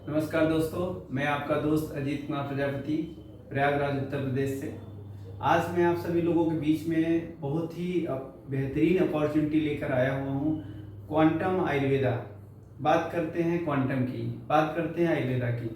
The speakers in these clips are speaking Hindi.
नमस्कार दोस्तों, मैं आपका दोस्त अजीत कुमार प्रजापति प्रयागराज उत्तर प्रदेश से। आज मैं आप सभी लोगों के बीच में बहुत ही बेहतरीन अपॉर्चुनिटी लेकर आया हुआ हूँ। क्वांटम आयुर्वेदा, बात करते हैं क्वांटम की, बात करते हैं आयुर्वेदा की।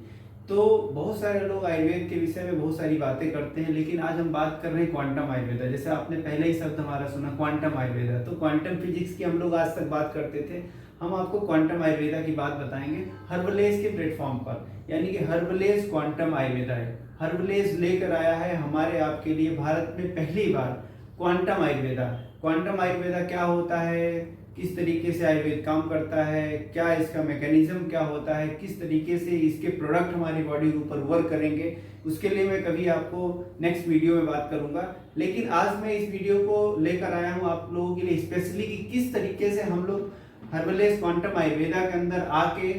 तो बहुत सारे लोग आयुर्वेद के विषय में बहुत सारी बातें करते हैं, लेकिन आज हम बात कर रहे हैं क्वांटम आयुर्वेदा। जैसे आपने पहले ही शब्द हमारा सुना क्वांटम आयुर्वेदा, तो क्वांटम फिजिक्स की हम लोग आज तक बात करते थे। हम आपको क्वांटम आयुर्वेदा की बात बताएंगे हर्बलेज के प्लेटफॉर्म पर, यानी कि हर्बलेज क्वांटम आयुर्वेदा है। हर्बलेज लेकर आया है हमारे आपके लिए भारत में पहली बार क्वांटम आयुर्वेदा। क्वांटम आयुर्वेदा क्या होता है, किस तरीके से आयुर्वेद काम करता है, क्या इसका मैकेनिज्म क्या होता है, किस तरीके से इसके प्रोडक्ट हमारी बॉडी के ऊपर वर्क करेंगे, उसके लिए मैं कभी आपको नेक्स्ट वीडियो में बात करूंगा। लेकिन आज मैं इस वीडियो को लेकर आया हूं आप लोगों के लिए स्पेशली कि किस तरीके से हम लोग हर्बलेज क्वांटम आयुर्वेदा के अंदर आके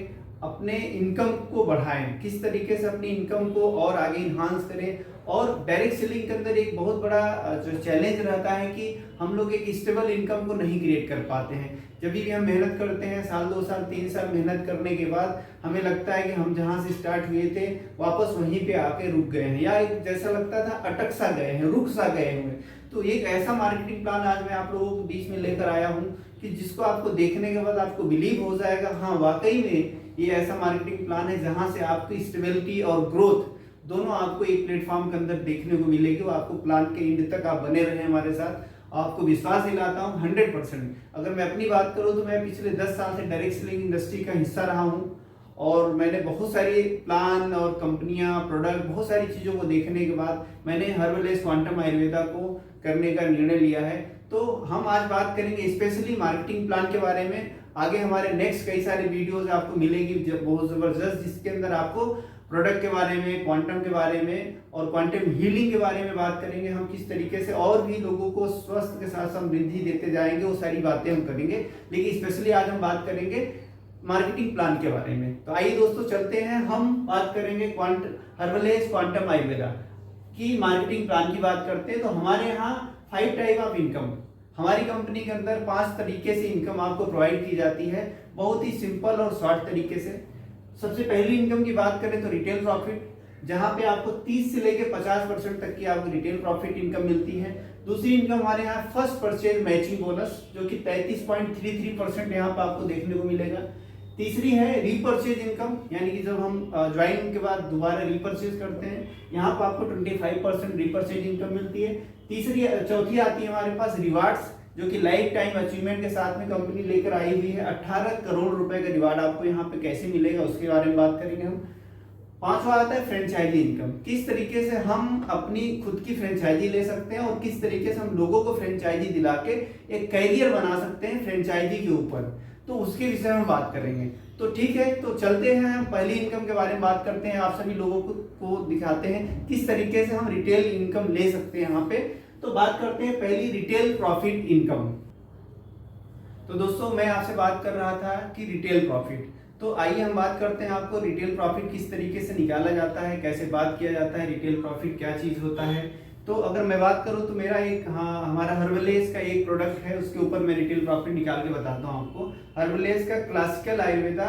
अपने इनकम को बढ़ाएं, किस तरीके से अपनी इनकम को और आगे इन्हांस करें। और डायरेक्ट सेलिंग के अंदर एक बहुत बड़ा जो चैलेंज रहता है कि हम लोग एक स्टेबल इनकम को नहीं क्रिएट कर पाते हैं। जब भी हम मेहनत करते हैं, साल 2 साल 3 साल मेहनत करने के बाद हमें लगता है कि हम जहाँ से स्टार्ट हुए थे वापस वहीं पे आके रुक गए हैं, या एक जैसा लगता था अटक सा गए हैं, रुक सा गए हुए। तो एक ऐसा मार्केटिंग प्लान आज मैं आप लोगों के बीच में लेकर आया हूँ कि जिसको आपको देखने के बाद आपको बिलीव हो जाएगा, हाँ वाकई में ये ऐसा मार्केटिंग प्लान है जहां से आपकी स्टेबिलिटी और ग्रोथ दोनों आपको एक प्लेटफॉर्म के अंदर देखने को मिलेगी। वो आपको प्लान के एंड तक आप बने रहे हमारे साथ। आपको विश्वास दिलाता हूँ 100%। अगर मैं अपनी बात करूँ तो मैं पिछले 10 साल से डायरेक्ट सेलिंग इंडस्ट्री का हिस्सा रहा हूँ और मैंने बहुत सारी प्लान और कंपनियां, प्रोडक्ट, बहुत सारी चीज़ों को देखने के बाद मैंने हर्बलेज क्वांटम आयुर्वेदा को करने का निर्णय लिया है। तो हम आज बात करेंगे स्पेशली मार्केटिंग प्लान के बारे में। आगे हमारे नेक्स्ट कई सारे वीडियोस आपको मिलेगी जब बहुत ज़बरदस्त, जिसके अंदर आपको प्रोडक्ट के बारे में, क्वांटम के बारे में और क्वांटम हीलिंग के बारे में बात करेंगे। हम किस तरीके से और भी लोगों को स्वास्थ्य के साथ समृद्धि देते जाएंगे, वो सारी बातें हम करेंगे। लेकिन स्पेशली आज हम बात करेंगे मार्केटिंग प्लान के बारे में। तो आइए दोस्तों चलते हैं, हम बात करेंगे हर्बलेज क्वांटम आयुर्वेदा की मार्केटिंग प्लान की बात करते हैं। तो हमारे यहाँ 5 टाइप ऑफ इनकम, हमारी कंपनी के अंदर 5 तरीके से इनकम आपको प्रोवाइड की जाती है, बहुत ही सिंपल और शॉर्ट तरीके से। सबसे पहली इनकम की बात करें तो रिटेल प्रॉफिट, जहां पे आपको 30 से लेकर 50% तक की आपको रिटेल प्रॉफिट इनकम मिलती है। दूसरी इनकम हमारे यहाँ फर्स्ट परचेज मैचिंग बोनस, जो कि 33.33% यहाँ पे आपको देखने को मिलेगा। तीसरी है रीपरचेज इनकम, यानी कि जब हम ज्वाइन के बाद दोबारा रीपरचेज करते हैं, यहाँ पर आपको 25% रीपरचेज इनकम मिलती है। चौथी आती है हमारे पास रिवार्ड्स, जो कि लाइफ टाइम अचीवमेंट के साथ में कंपनी लेकर आई हुई है। 18 करोड़ रुपए का रिवार्ड आपको यहाँ पे कैसे मिलेगा उसके बारे में बात करेंगे हम। पांचवा आता है फ्रेंचाइजी इनकम, किस तरीके से हम अपनी खुद की फ्रेंचाइजी ले सकते हैं और किस तरीके से हम लोगों को फ्रेंचाइजी दिला के एक कैरियर बना सकते हैं फ्रेंचाइजी के ऊपर, तो उसके विषय में बात करेंगे। तो ठीक है, तो चलते हैं, हम पहली इनकम के बारे में बात करते हैं। आप सभी लोगों को दिखाते हैं किस तरीके से हम रिटेल इनकम ले सकते हैं यहाँ पे। तो बात करते हैं पहली रिटेल प्रॉफिट इनकम। तो दोस्तों मैं आपसे बात कर रहा था कि रिटेल प्रॉफिट, तो आइए हम बात करते हैं आपको रिटेल प्रॉफिट किस तरीके से निकाला जाता है, कैसे बात किया जाता है, रिटेल प्रॉफिट क्या चीज होता है। तो अगर मैं बात करूं तो मेरा एक हमारा हर्बलेज का एक प्रोडक्ट है, उसके ऊपर मैं रिटेल प्रॉफिट निकाल के बताता हूं आपको। हर्बलेज का क्लासिकल आयुर्वेदा,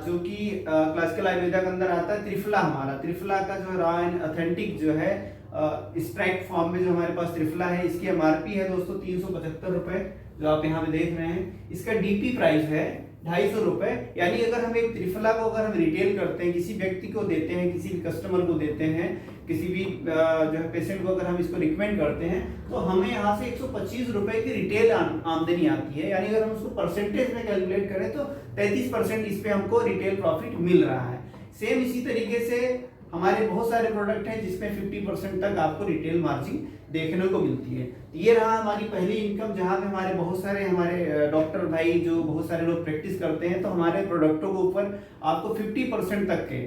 जो कि क्लासिकल आयुर्वेदा के अंदर आता है त्रिफला। हमारा त्रिफला का जो रॉ एंड ऑथेंटिक जो है स्ट्राइक फॉर्म में जो हमारे पास त्रिफला है, इसकी एमआरपी है दोस्तों 375 रुपए, जो आप यहाँ पे देख रहे हैं। इसका डीपी प्राइस है 250 रुपए। यानी अगर हम एक त्रिफला को अगर हम रिटेल करते हैं, किसी व्यक्ति को देते हैं, किसी भी कस्टमर को देते हैं, किसी भी जो है पेशेंट को अगर हम इसको रिकमेंड करते हैं, तो हमें यहाँ से 125 रुपए की रिटेल आमदनी आती है। यानी अगर हम उसको परसेंटेज में कैलकुलेट करें तो 33% इस पे हमको रिटेल प्रॉफिट मिल रहा है। सेम इसी तरीके से हमारे बहुत सारे प्रोडक्ट हैं जिसमें 50% तक आपको रिटेल मार्जिन देखने को मिलती है। ये रहा हमारी पहली इनकम, जहां पे हमारे बहुत सारे हमारे डॉक्टर भाई जो बहुत सारे लोग प्रैक्टिस करते हैं, तो हमारे प्रोडक्टों के ऊपर आपको 50% तक के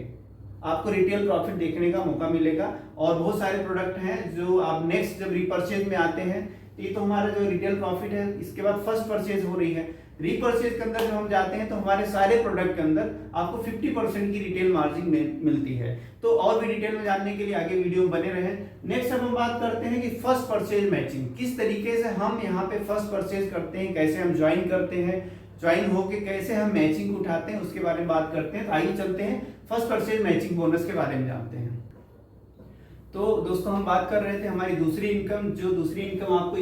आपको रिटेल प्रॉफिट देखने का मौका मिलेगा। और बहुत सारे प्रोडक्ट हैं जो आप नेक्स्ट जब रीपरचेज में आते हैं, ये तो हमारा जो रिटेल प्रॉफिट है, इसके बाद फर्स्ट परचेज हो रही है। रीपरचेज के अंदर जब हम जाते हैं तो हमारे सारे प्रोडक्ट के अंदर आपको 50% की रिटेल मार्जिन मिलती है। तो और भी डिटेल में जानने के लिए आगे वीडियो में बने रहें। नेक्स्ट अब हम बात करते हैं कि फर्स्ट परचेज मैचिंग, किस तरीके से हम यहाँ पे फर्स्ट परचेज करते हैं, कैसे हम ज्वाइन करते हैं, ज्वाइन होके कैसे हम मैचिंग उठाते हैं उसके बारे में बात करते हैं। तो आइए चलते हैं फर्स्ट परचेज मैचिंग बोनस के बारे में जानते हैं। तो दोस्तों हम बात कर रहे थे हमारी दूसरी इनकम, जो दूसरी इनकम आपको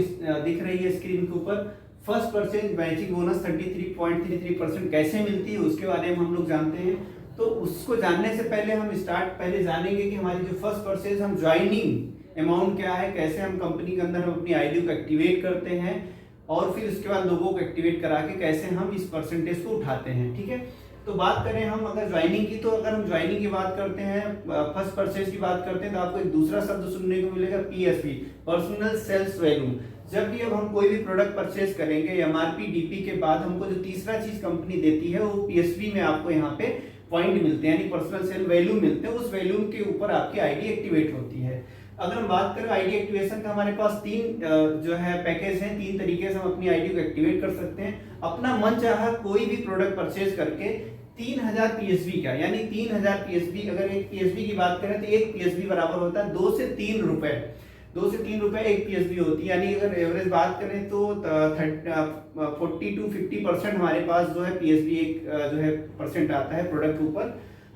दिख रही है स्क्रीन के ऊपर, फर्स्ट परचेज मैचिंग बोनस 33.33% कैसे मिलती है उसके बारे में हम लोग जानते हैं। तो उसको जानने से पहले हम पहले जानेंगे कि हमारी जो फर्स्ट परचेज हम ज्वाइनिंग अमाउंट क्या है, कैसे हम कंपनी के अंदर हम अपनी आईडी को एक्टिवेट करते हैं और फिर उसके बाद लोगों को एक्टिवेट करा के कैसे हम इस परसेंटेज को उठाते हैं। ठीक है, तो बात करें हम अगर ज्वाइनिंग की, तो अगर हम ज्वाइनिंग की बात करते हैं, फर्स्ट परचेज की बात करते हैं, तो आपको एक दूसरा शब्द सुनने को मिलेगा PSV, पर्सनल सेल्स वैल्यू। जब भी अब हम कोई भी प्रोडक्ट परचेज करेंगे MRP DP के बाद हमको जो तीसरा चीज कंपनी देती है वो PSV में आपको यहाँ पे पॉइंट मिलते हैं, यानी पर्सनल सेल वैल्यू मिलते हैं। उस वैल्यू के ऊपर आपकी आईडी एक्टिवेट होती है। अगर हम बात करें आईडी एक्टिवेशन का, हमारे पास तीन जो है पैकेज हैं, तीन तरीके से हम अपनी आईडी को एक्टिवेट कर सकते हैं। अपना मन चाहा कोई भी प्रोडक्ट परचेज करके 3000 PSV का, यानी 3000 PSV, अगर एक PSV की बात करें तो एक PSV बराबर होता है 2 से 3 रुपए, 2 से 3 रुपए एक PSV होती है। यानी अगर एवरेज बात करें तो 40 to 50% हमारे पास जो है PSV एक जो है परसेंट आता है प्रोडक्ट के ऊपर।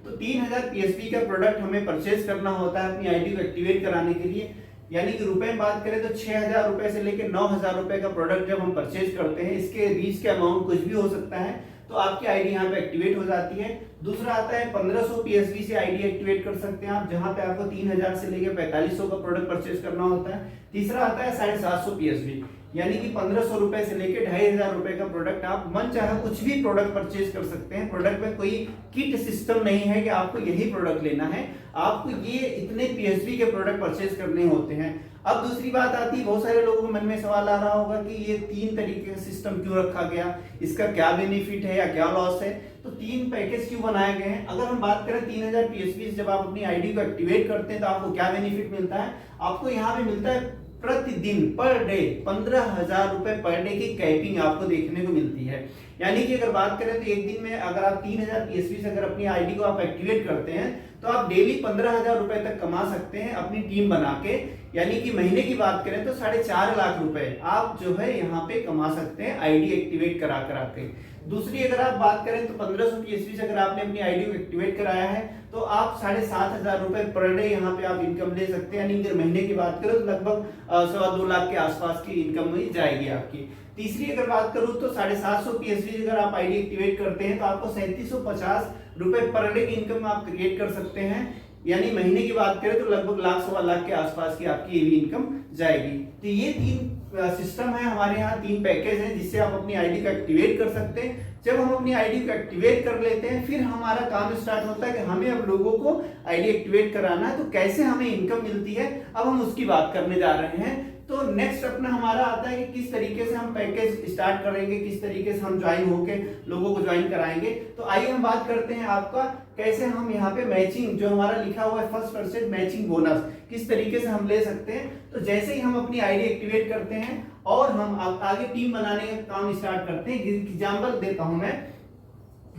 तो 3000 PSV का प्रोडक्ट हमें परचेज करना होता है अपनी आईडी को एक्टिवेट कराने के लिए। यानी कि रुपए में बात करें तो 6000 रुपए से लेकर 9000 रुपए का प्रोडक्ट जब हम परचेज करते हैं, इसके बीच के अमाउंट कुछ भी हो सकता है, तो आपकी आईडी यहाँ पे एक्टिवेट हो जाती है। दूसरा आता है 1500 PSV से आईडी एक्टिवेट कर सकते हैं आप, जहां पे आपको 3000 से लेकर 4500 का प्रोडक्ट परचेज करना होता है। तीसरा आता है 750 PSV, यानी कि 1500 रुपए से लेकर 2500 रुपए का प्रोडक्ट आप मन चाहे कुछ भी प्रोडक्ट परचेज कर सकते हैं। प्रोडक्ट में कोई किट सिस्टम नहीं है कि आपको यही प्रोडक्ट लेना है, आपको ये इतने PSV के प्रोडक्ट परचेज करने होते हैं। अब दूसरी बात आती है, बहुत सारे लोगों के मन में सवाल आ रहा होगा कि ये तीन तरीके का सिस्टम क्यों रखा गया, इसका क्या बेनिफिट है या क्या लॉस है, तो तीन पैकेज क्यों बनाए गए हैं। अगर हम बात करें 3000 PSV से जब आप अपनी आईडी को एक्टिवेट करते हैं तो आपको क्या बेनिफिट मिलता है, आपको यहाँ पे मिलता है प्रतिदिन पर डे 15000 रुपए पर डे की कैपिंग आपको देखने को मिलती है। यानी कि अगर बात करें तो एक दिन में अगर आप 3000 PSV से अगर अपनी आईडी को आप एक्टिवेट करते हैं तो आप डेली 15000 रुपए तक कमा सकते हैं अपनी टीम बना के। यानी कि महीने की बात करें तो 4.5 लाख रुपए आप जो है यहाँ पे कमा सकते हैं आईडी एक्टिवेट करा के। दूसरी अगर आप बात करें तो 1500 PSV से अगर आपने अपनी आईडी को एक्टिवेट कराया है तो आप 7500 रुपए पर डे यहाँ पे आप इनकम ले सकते हैं। यानी अगर महीने की बात करें तो लगभग 2.25 लाख के आसपास की इनकम मिल जाएगी आपकी। तीसरी अगर बात करूं तो 750 PSV अगर आप आईडी एक्टिवेट करते हैं तो आपको 3750 रुपए पर डे की इनकम आप क्रिएट कर सकते हैं। यानी महीने की बात करें तो लगभग 1.25 लाख के आसपास की आपकी ये इनकम जाएगी। तो ये तीन सिस्टम है हमारे यहाँ, तीन पैकेज हैं जिससे आप अपनी आईडी को एक्टिवेट कर सकते हैं। जब हम अपनी आईडी को एक्टिवेट कर लेते हैं फिर हमारा काम स्टार्ट होता है कि हमें अब लोगों को आईडी एक्टिवेट कराना है, तो कैसे हमें इनकम मिलती है अब हम उसकी बात करने जा रहे हैं। तो नेक्स्ट अपना हमारा आता है कि किस तरीके से हम पैकेज स्टार्ट करेंगे, किस तरीके से हम ज्वाइन होके लोगों को ज्वाइन कराएंगे। तो आइए हम बात करते हैं आपका कैसे हम यहाँ पे मैचिंग जो हमारा लिखा हुआ है फर्स्ट परचेज मैचिंग बोनस किस तरीके से हम ले सकते हैं। तो जैसे ही हम अपनी आईडी एक्टिवेट करते हैं और हम आगे टीम बनाने का काम स्टार्ट करते हैं, एग्जाम्पल देता हूं मैं।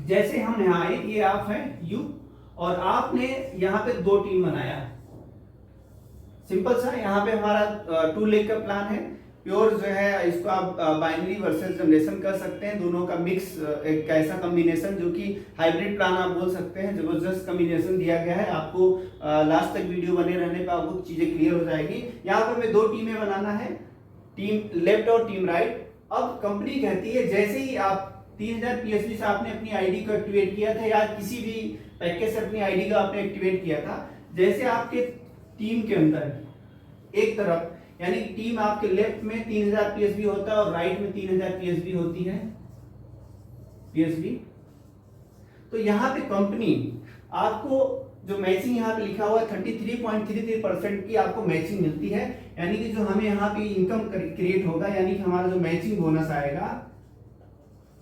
जैसे हम यहाँ आए, ये आप है यू और आपने यहाँ पे 2 टीम बनाया, सिंपल सा। यहाँ पे हमारा 2 लेग का प्लान है, प्योर जो है इसको आप बाइनरी वर्सेस जनरेशन कर सकते हैं, दोनों का मिक्स एक ऐसा कॉम्बिनेशन जो कि हाइब्रिड प्लान आप बोल सकते हैं। जबरदस्त कॉम्बिनेशन दिया गया है आपको, लास्ट तक वीडियो बने रहने पर आपको चीजें क्लियर हो जाएगी। यहाँ पर हमें 2 टीमें बनाना है, टीम लेफ्ट और टीम राइट। अब कंपनी कहती है जैसे ही आप 3000 PSV से आपने अपनी आईडी को एक्टिवेट किया था या किसी भी पैकेज से अपनी आईडी को आपने एक्टिवेट किया था, जैसे आपके टीम के अंदर एक तरफ यानी टीम आपके लेफ्ट में 3000 PSV होता है और राइट में 3000 PSV होती है PSV। तो यहाँ पे कंपनी आपको जो मैचिंग यहाँ पे लिखा हुआ है 33.33% की आपको मैचिंग मिलती है। यानी कि जो हमें यहाँ पे इनकम क्रिएट होगा, यानी कि हमारा जो मैचिंग बोनस आएगा,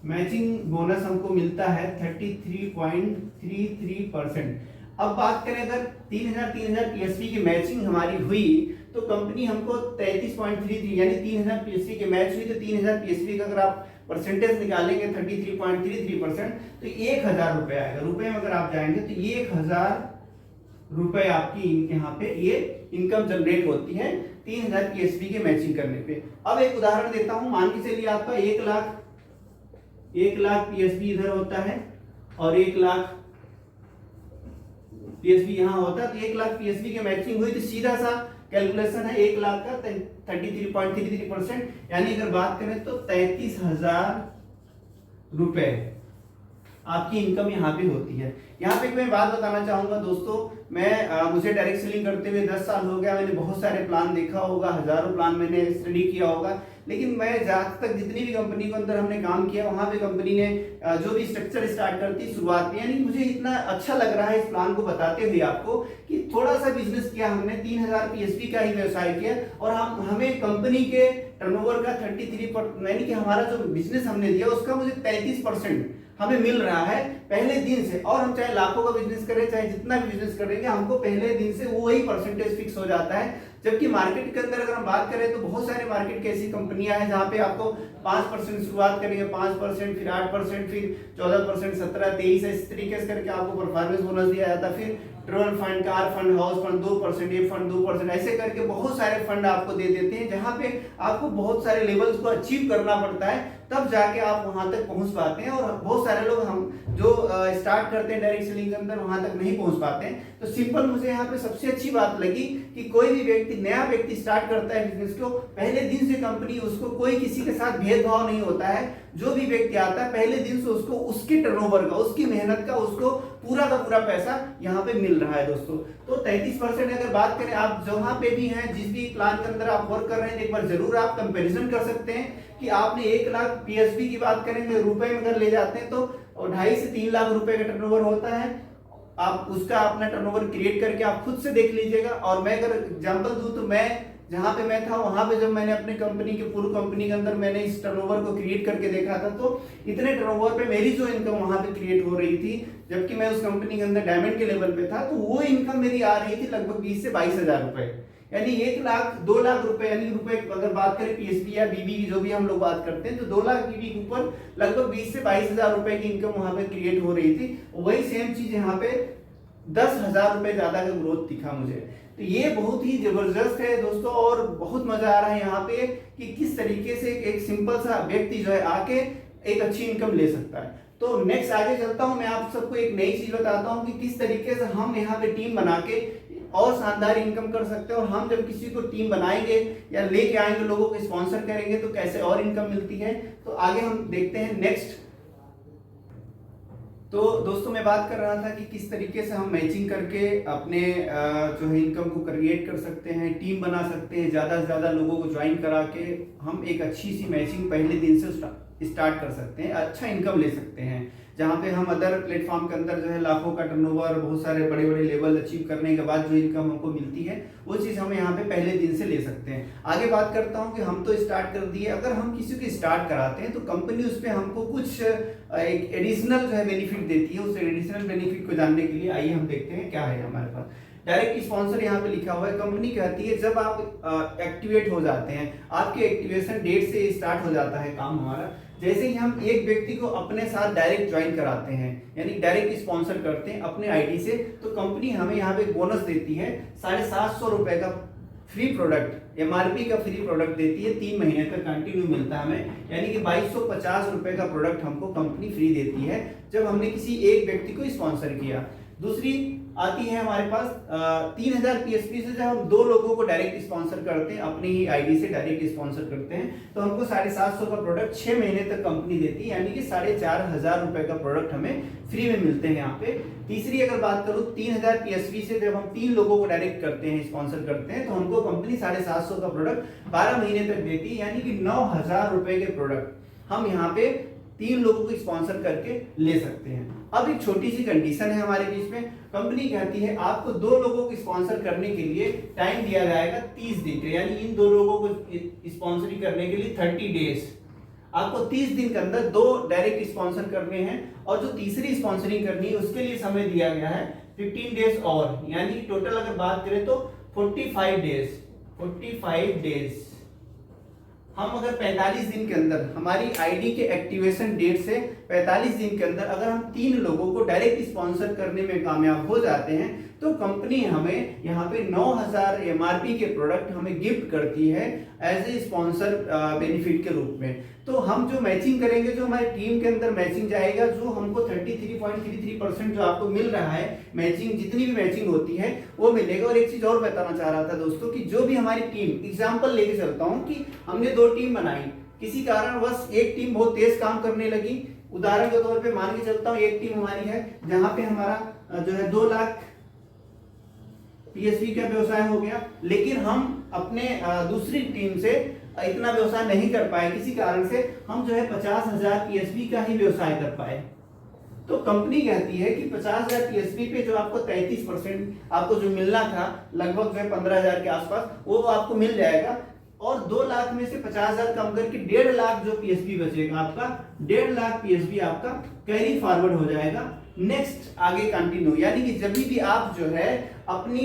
मैचिंग बोनस हमको मिलता है 33.33%। अब बात करें अगर 3000 PSV की मैचिंग हमारी हुई तो कंपनी हमको 33.33 यानी 3000 PSV की मैच हुई तो 3000 PSV का अगर आप परसेंटेज निकालेंगे 33.33% तो 1000 रुपए आएगा। रुपए में अगर आप जाएंगे तो 1000 रुपए आपकी यहाँ पे ये इनकम जनरेट होती है 3000 PSV के मैचिंग करने पे। अब एक उदाहरण देता हूं, मान के चलिए आपका 1 लाख 1 लाख पीएसबी इधर होता है और 1 लाख पीएसबी यहाँ होता है, तो 1 लाख पीएसबी की मैचिंग हुई, तो सीधा सा कैलकुलेशन है 1 लाख का 33.33%, यानी अगर बात करें तो 33,000 रुपए आपकी इनकम यहाँ पे होती है। यहाँ पे मैं बात बताना चाहूंगा दोस्तों, मुझे डायरेक्ट सेलिंग करते हुए 10 साल हो गया, मैंने बहुत सारे प्लान देखा होगा, हजारों प्लान मैंने स्टडी किया होगा, लेकिन मैं जहाँ तक जितनी भी कंपनी के अंदर हमने काम किया वहां पे कंपनी ने जो भी स्ट्रक्चर स्टार्ट करती शुरुआत में, यानी मुझे इतना अच्छा लग रहा है इस प्लान को बताते हुए आपको कि थोड़ा सा बिजनेस किया हमने, 3,000 पीएसपी का ही व्यवसाय किया और हमें कंपनी के टर्नओवर का 33%, यानी कि हमारा जो बिजनेस हमने दिया उसका मुझे 33% हमें मिल रहा है पहले दिन से। और हम चाहे लाखों का बिजनेस करें, चाहे जितना भी बिजनेस करेंगे, हमको पहले दिन से वही परसेंटेज फिक्स हो जाता है। जबकि मार्केट के अंदर अगर हम बात करें तो बहुत सारे मार्केट की ऐसी कंपनियां हैं जहां पे आपको 5% शुरुआत करेंगे, 5%, फिर 8%, फिर 14%, 17, 23, इस तरीके से करके आपको परफॉर्मेंस बोनस दिया जाता है। फिर travel fund, car fund, house fund 2%, ये फंड 2%, ऐसे करके बहुत सारे फंड आपको दे देते हैं, जहां पे आपको बहुत सारे लेवल्स को अचीव करना पड़ता है, तब जाके आप वहां तक पहुंच पाते हैं। और बहुत सारे लोग हम जो स्टार्ट करते हैं डायरेक्ट सेलिंग के अंदर वहां तक नहीं पहुंच पाते हैं। तो सिंपल मुझे यहाँ पे सबसे अच्छी बात लगी कि कोई भी व्यक्ति, नया व्यक्ति स्टार्ट करता है बिजनेस को, पहले दिन से कंपनी उसको, कोई किसी के साथ भेदभाव नहीं होता है, जो भी व्यक्ति आता है पहले दिन से उसको उसके टर्नओवर का, उसकी मेहनत का, उसको पूरा का पूरा पैसा यहाँ पे मिल रहा है दोस्तों। तो 33% अगर बात करें, आप जहां पे भी हैं, जिस भी प्लान के अंदर आप वर्क कर रहे हैं, एक बार जरूर आप कंपैरिजन कर सकते हैं कि आपने 1 लाख पीएसबी की बात करेंगे, रुपए में अगर ले जाते हैं तो 2.5 से 3 लाख रुपए का टर्नओवर होता है। आप उसका अपना टर्नओवर क्रिएट करके आप खुद से देख लीजिएगा। और मैं अगर एग्जांपल दूं तो मैं जहां पे मैं था वहां पे जब मैंने अपने कंपनी के पूरी कंपनी के अंदर मैंने इस टर्नओवर को क्रिएट करके देखा था, तो इतने टर्नओवर पे मेरी जो इनकम वहां पे क्रिएट हो रही थी, जबकि मैं उस कंपनी के अंदर डायमंड के लेवल पे था, तो वो इनकम मेरी आ रही थी लगभग 20 से 22,000 रुपए, यानी 1 लाख 2 लाख रुपए, यानी रुपए अगर बात करें पीएसपी या बीबी की जो भी हम लोग बात करते हैं, तो 2 लाख बीबी के ऊपर लगभग 20 से 22,000 रुपए की इनकम वहां पे क्रिएट हो रही थी। वही सेम चीज यहाँ पे 10,000 रुपए ज्यादा का ग्रोथ दिखा मुझे। तो ये बहुत ही जबरदस्त है दोस्तों, और बहुत मजा आ रहा है यहाँ पे कि किस तरीके से एक सिंपल सा व्यक्ति जो है आके एक अच्छी इनकम ले सकता है। तो नेक्स्ट आगे चलता हूँ, मैं आप सबको एक नई चीज बताता हूँ कि किस तरीके से हम यहाँ पे टीम बना के और शानदार इनकम कर सकते हैं। और हम जब किसी को टीम बनाएंगे या लेके आएंगे, लोगों को स्पॉन्सर करेंगे, तो कैसे और इनकम मिलती है। तो आगे हम देखते हैं नेक्स्ट। तो दोस्तों मैं बात कर रहा था कि किस तरीके से हम मैचिंग करके अपने जो है इनकम को क्रिएट कर सकते हैं, टीम बना सकते हैं, ज़्यादा से ज़्यादा लोगों को ज्वाइन करा के हम एक अच्छी सी मैचिंग पहले दिन से स्टार्ट कर सकते हैं, अच्छा इनकम ले सकते हैं। जहाँ पे हम अदर प्लेटफॉर्म के अंदर जो है लाखों का टर्नओवर, बहुत सारे बड़े बड़े लेवल अचीव करने के बाद जो इनकम हमको मिलती है, वो चीज़ हम यहाँ पे पहले दिन से ले सकते हैं। आगे बात करता हूँ कि हम तो स्टार्ट कर दिए, अगर हम किसी को स्टार्ट कराते हैं तो कंपनी उस पर हमको कुछ एक एडिशनल जो है बेनिफिट देती है। उस एडिशनल बेनिफिट को जानने के लिए आइए हम देखते हैं क्या है हमारे पास। डायरेक्ट स्पॉन्सर यहाँ पे लिखा हुआ है। कंपनी कहती है जब आप एक्टिवेट हो जाते हैं, आपके एक्टिवेशन डेट से स्टार्ट हो जाता है काम हमारा, जैसे ही हम एक व्यक्ति को अपने साथ डायरेक्ट ज्वाइन कराते हैं, यानी डायरेक्ट स्पॉन्सर करते हैं अपने आईडी से, तो कंपनी हमें यहाँ पे बोनस देती है 750 रुपए का फ्री प्रोडक्ट, एमआरपी का फ्री प्रोडक्ट देती है, 3 महीने तक कंटिन्यू मिलता है हमें, यानी कि 2250 रुपए का प्रोडक्ट हमको कंपनी फ्री देती है जब हमने किसी एक व्यक्ति को स्पॉन्सर किया। दूसरी आती है हमारे पास 3000 पीएसपी से जब हम 2 लोगों को डायरेक्ट स्पॉन्सर करते हैं, अपनी ही आईडी से डायरेक्ट स्पॉन्सर करते हैं, तो हमको 750 का प्रोडक्ट 6 महीने तक कंपनी देती है, यानी कि 4500 रुपए का प्रोडक्ट हमें फ्री में मिलते हैं यहाँ पे। तीसरी अगर बात करूँ 3000 पीएसपी से जब हम 3 लोगों को डायरेक्ट करते हैं, स्पॉन्सर करते हैं, तो हमको कंपनी 750 का प्रोडक्ट 12 महीने तक देती है, यानी कि 9000 रुपए के प्रोडक्ट हम यहाँ पे 3 लोगों को स्पॉन्सर करके ले सकते हैं। अब एक छोटी सी कंडीशन है हमारे बीच में, कंपनी कहती है आपको 2 लोगों को स्पॉन्सर करने के लिए टाइम दिया जाएगा 30 दिन का, यानी इन 2 लोगों को स्पॉन्सरिंग करने के लिए 30 डेज, आपको 30 दिन के अंदर 2 डायरेक्ट स्पॉन्सर करने हैं, और जो तीसरी स्पॉन्सरिंग करनी है उसके लिए समय दिया गया है 15 डेज और, यानी टोटल अगर बात करें तो 45 डेज। हम अगर 45 दिन के अंदर, हमारी आईडी के एक्टिवेशन डेट से 45 दिन के अंदर अगर हम 3 लोगों को डायरेक्ट स्पॉन्सर करने में कामयाब हो जाते हैं, तो कंपनी हमें यहाँ पे 9,000 MRP के प्रोडक्ट हमें गिफ्ट करती है एज ए स्पॉन्सर बेनिफिट के रूप में। तो हम जो मैचिंग करेंगे, जो हमारी टीम के अंदर मैचिंग जाएगा, जो हमको 33.33% जो आपको मिल रहा है मैचिंग, जितनी भी मैचिंग होती है वो मिलेगा। और एक चीज और बताना चाह रहा था दोस्तों कि जो भी हमारी टीम, एग्जाम्पल लेके चलता हूँ कि हमने 2 टीम बनाई, किसी कारणवश एक टीम बहुत तेज काम करने लगी। उदाहरण के तौर पे मान के चलता हूँ एक टीम हमारी है जहां पे हमारा जो है 2 लाख PSV का व्यवसाय हो गया, लेकिन हम अपने दूसरी टीम से इतना व्यवसाय नहीं कर पाए, किसी कारण से हम जो है 50,000 PSV का ही व्यवसाय कर पाए। तो कंपनी कहती है कि 50,000 PSV पे जो आपको 33% आपको जो मिलना था, लगभग जो है 15,000 के आसपास, वो आपको मिल जाएगा। और 2 लाख में से 50,000 कम करके 1.5 लाख जो PSV बचेगा आपका, 1.5 लाख PSV आपका कैरी फॉरवर्ड हो जाएगा नेक्स्ट आगे कंटिन्यू। यानी कि जब भी आप जो है अपनी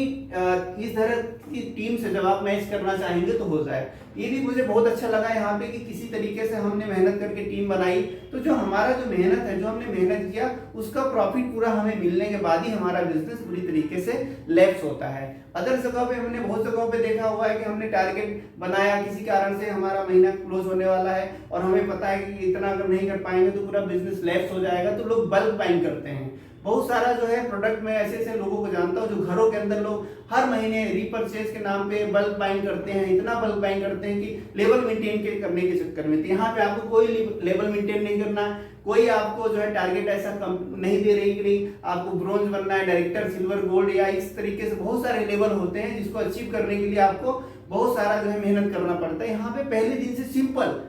इस तरह की टीम से जब आप मैच करना चाहेंगे तो हो जाए। ये भी मुझे बहुत अच्छा लगा यहाँ पे कि किसी तरीके से हमने मेहनत करके टीम बनाई, तो जो हमारा जो मेहनत है, जो हमने मेहनत किया, उसका प्रॉफिट पूरा हमें मिलने के बाद ही हमारा बिजनेस पूरी तरीके से लैप्स होता है। अदर जगह पे हमने बहुत जगहों पे देखा हुआ है कि हमने टारगेट बनाया, किसी कारण से हमारा महीना क्लोज होने वाला है और हमें पता है कि इतना अगर नहीं कर पाएंगे तो पूरा बिजनेस लैप्स हो जाएगा, तो लोग बल्क बाइंग करते हैं। बहुत सारा जो है प्रोडक्ट में ऐसे ऐसे लोगों को जानता हूँ जो घरों के अंदर लोग हर महीने रीपरचेज के नाम पे बल्क बाइंग करते हैं, इतना बल्क बाइंग करते हैं कि लेवल मेंटेन करने के चक्कर में। तो यहाँ पे आपको कोई लेवल मेंटेन नहीं करना, कोई आपको जो है टारगेट ऐसा कम नहीं दे रही कि नहीं आपको ब्रोंज बनना है, डायरेक्टर, सिल्वर, गोल्ड, या इस तरीके से बहुत सारे लेवल होते हैं जिसको अचीव करने के लिए आपको बहुत सारा जो है मेहनत करना पड़ता है। यहाँ पे पहले दिन से सिंपल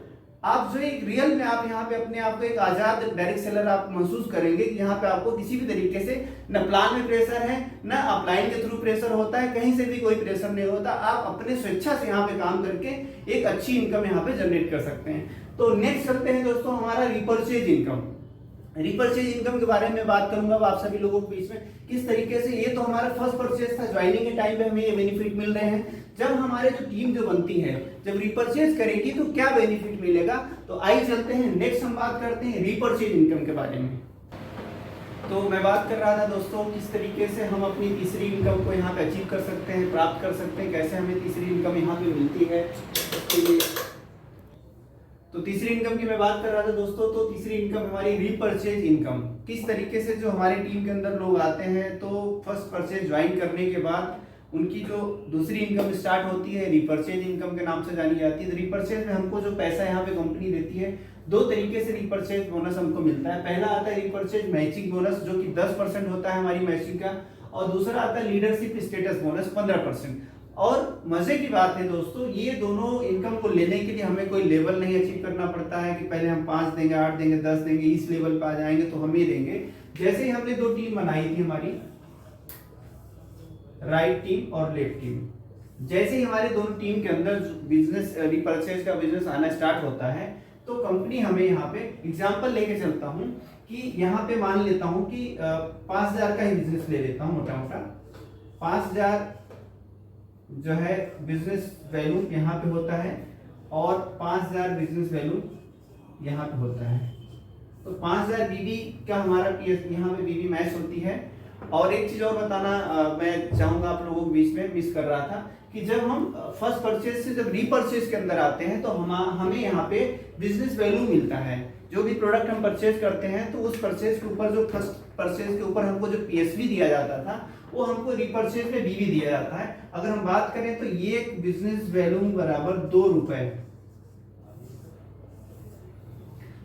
आप जो एक रियल में आप यहाँ पे अपने आप को एक आजाद डायरेक्ट सेलर आप महसूस करेंगे कि यहाँ पे आपको किसी भी तरीके से न प्लान में प्रेशर है, न अपलाइन के थ्रू प्रेशर होता है, कहीं से भी कोई प्रेशर नहीं होता। आप अपने स्वेच्छा से यहाँ पे काम करके एक अच्छी इनकम यहाँ पे जनरेट कर सकते हैं। तो नेक्स्ट करते हैं दोस्तों हमारा रिपर्चेज इनकम। रिपर्चेज इनकम के बारे में बात करूंगा आप सभी लोगों के बीच में किस तरीके से। ये तो हमारा फर्स्ट परचेज था, ज्वाइनिंग के टाइम पे हमें ये बेनिफिट मिल रहे हैं। जब हमारे जो टीम जो बनती है, जब रिपर्चेज करेगी तो क्या बेनिफिट मिलेगा, तो आइए चलते हैं नेक्स्ट हम बात करते हैं रिपर्चेज इनकम के बारे में। तो मैं बात कर रहा था दोस्तों किस तरीके से हम अपनी तीसरी इनकम को यहाँ पे अचीव कर सकते हैं, प्राप्त कर सकते हैं, कैसे हमें तीसरी इनकम यहाँ पे मिलती है। तो तीसरी इनकम की मैं बात कर रहा था दोस्तों। तो तीसरी इनकम हमारी रीपरचेज इनकम। किस तरीके से जो हमारे टीम के अंदर लोग आते हैं तो फर्स्ट परचेज ज्वाइन करने के बाद उनकी जो दूसरी इनकम स्टार्ट होती है रीपरचेज इनकम के नाम से जानी जाती है। तो रीपरचेज में हमको जो पैसा यहाँ पे कंपनी देती है, 2 तरीके से रीपरचेज बोनस हमको मिलता है। पहला आता है रीपरचेज मैचिंग बोनस जो कि 10% होता है हमारी मैचिंग का, और दूसरा आता है लीडरशिप स्टेटस बोनस 15%। और मजे की बात है दोस्तों, ये दोनों इनकम को लेने के लिए हमें कोई लेवल नहीं अचीव करना पड़ता है कि पहले हम 5 देंगे, 8 देंगे, 10 देंगे, इस लेवल पे आ जाएंगे तो हम ये देंगे। जैसे ही हमने 2 टीम बनाई थी हमारी, राइट टीम और लेफ्ट टीम, जैसे ही हमारे दोनों टीम के अंदर बिजनेस रिपर्चेज का बिजनेस आना स्टार्ट होता है तो कंपनी हमें यहाँ पे एग्जांपल लेके चलता हूँ कि यहाँ पे मान लेता हूँ कि 5,000 का ही बिजनेस ले लेता हूँ मोटा मोटा। 5,000 जो है बिजनेस वैल्यू यहाँ पे होता है और 5,000 बिजनेस वैल्यू यहाँ पे होता है। तो 5,000 बीबी का हमारा पीएस यहाँ पे बीबी मैच होती है। और एक चीज और बताना मैं चाहूंगा आप लोगों के बीच में, मिस कर रहा था कि जब हम फर्स्ट परचेज से जब रीपरचेज के अंदर आते हैं तो हमें यहाँ पे बिजनेस वैल्यू मिलता है। जो भी प्रोडक्ट हम परचेज करते हैं तो उस परचेज के ऊपर जो फर्स्ट परचेज के ऊपर हमको जो पीएसवी दिया जाता था वो हमको रिपर्चेज में बीबी दिया जाता है। अगर हम बात करें तो ये बिजनेस वैल्यू बराबर 2 रुपए।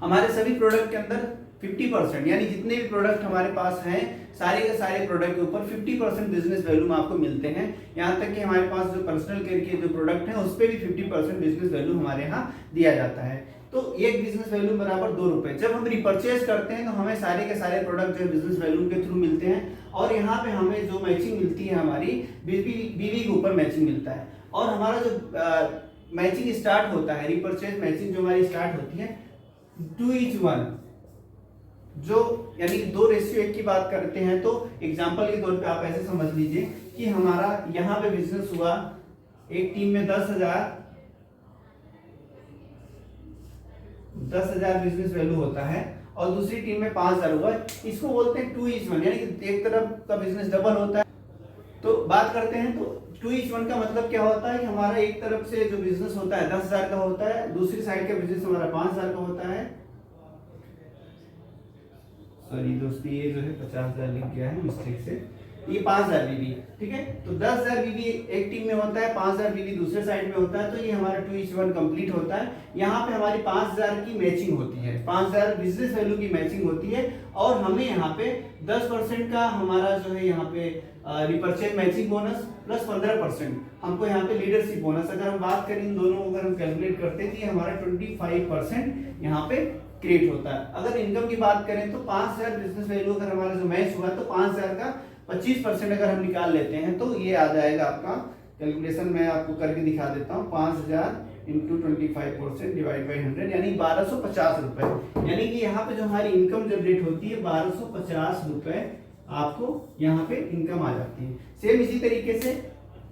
हमारे सभी प्रोडक्ट के अंदर 50% यानी जितने भी प्रोडक्ट हमारे पास हैं सारे के सारे प्रोडक्ट के ऊपर 50% बिजनेस वैल्यू में आपको मिलते हैं। यहाँ तक कि हमारे पास जो पर्सनल केयर के जो प्रोडक्ट हैं उस पर भी 50% बिजनेस वैल्यू हमारे यहाँ दिया जाता है। तो एक बिजनेस वैल्यू बराबर 2 रुपए। जब हम रिपर्चेज करते हैं तो हमें सारे के सारे प्रोडक्ट जो बिजनेस वैल्यू के थ्रू मिलते हैं और यहाँ पे हमें जो मैचिंग मिलती है हमारी बीवी के ऊपर मैचिंग मिलता है। और हमारा जो मैचिंग स्टार्ट होता है, रिपर्चेज मैचिंग जो हमारी स्टार्ट होती है 2:1, जो यानी 2:1 की बात करते हैं। तो एग्जांपल के तौर पे आप ऐसे समझ लीजिए कि हमारा यहाँ पे बिजनेस हुआ, एक टीम में 10,000 बिजनेस वैल्यू होता है और दूसरी टीम में 5,000 हुआ। इसको बोलते हैं 2:1, यानी कि एक तरफ का बिजनेस डबल होता है बात करते हैं, तो 2:1 का मतलब क्या होता है कि हमारा एक तरफ से जो बिजनेस होता है 10,000 का होता है, दूसरी साइड का बिजनेस हमारा 5,000 का होता है। सॉरी दोस्तों, ये जो है 50,000 लिख गया है मिस्टेक से, ये 5,000 बीबी, ठीक है। तो 10,000 बीबी एक टीम में होता है, 5,000 बीबी दूसरे साइड में होता है, तो ये हमारा 2:1 कंप्लीट होता है। यहाँ पे हमारी 5,000 की मैचिंग होती है, 5,000 बिजनेस वैल्यू की मैचिंग होती है, और हमें यहाँ पे 10% का हमारा जो है यहाँ पे रिपर्चेज मैचिंग बोनस प्लस 15% हमको यहाँ पे लीडरशिप बोनस, अगर हम बात करें इन दोनों अगर हम कैलकुलेट करते हैं तो ये हमारा 25% यहाँ पे क्रिएट होता है। अगर इनकम की बात करें तो 5,000 बिजनेस वैल्यू अगर हमारा जो मैच हुआ तो 5,000 का 25% अगर हम निकाल लेते हैं तो ये आ जाएगा आपका, कैलकुलेशन मैं आपको करके दिखा देता हूँ, 5,000 इंटू 25% डिवाइड बाई 100 यानी 1,250 रुपए। यानी कि यहाँ पे जो हमारी इनकम जनरेट होती है 1,250 रुपए आपको यहाँ पे इनकम आ जाती है। सेम इसी तरीके से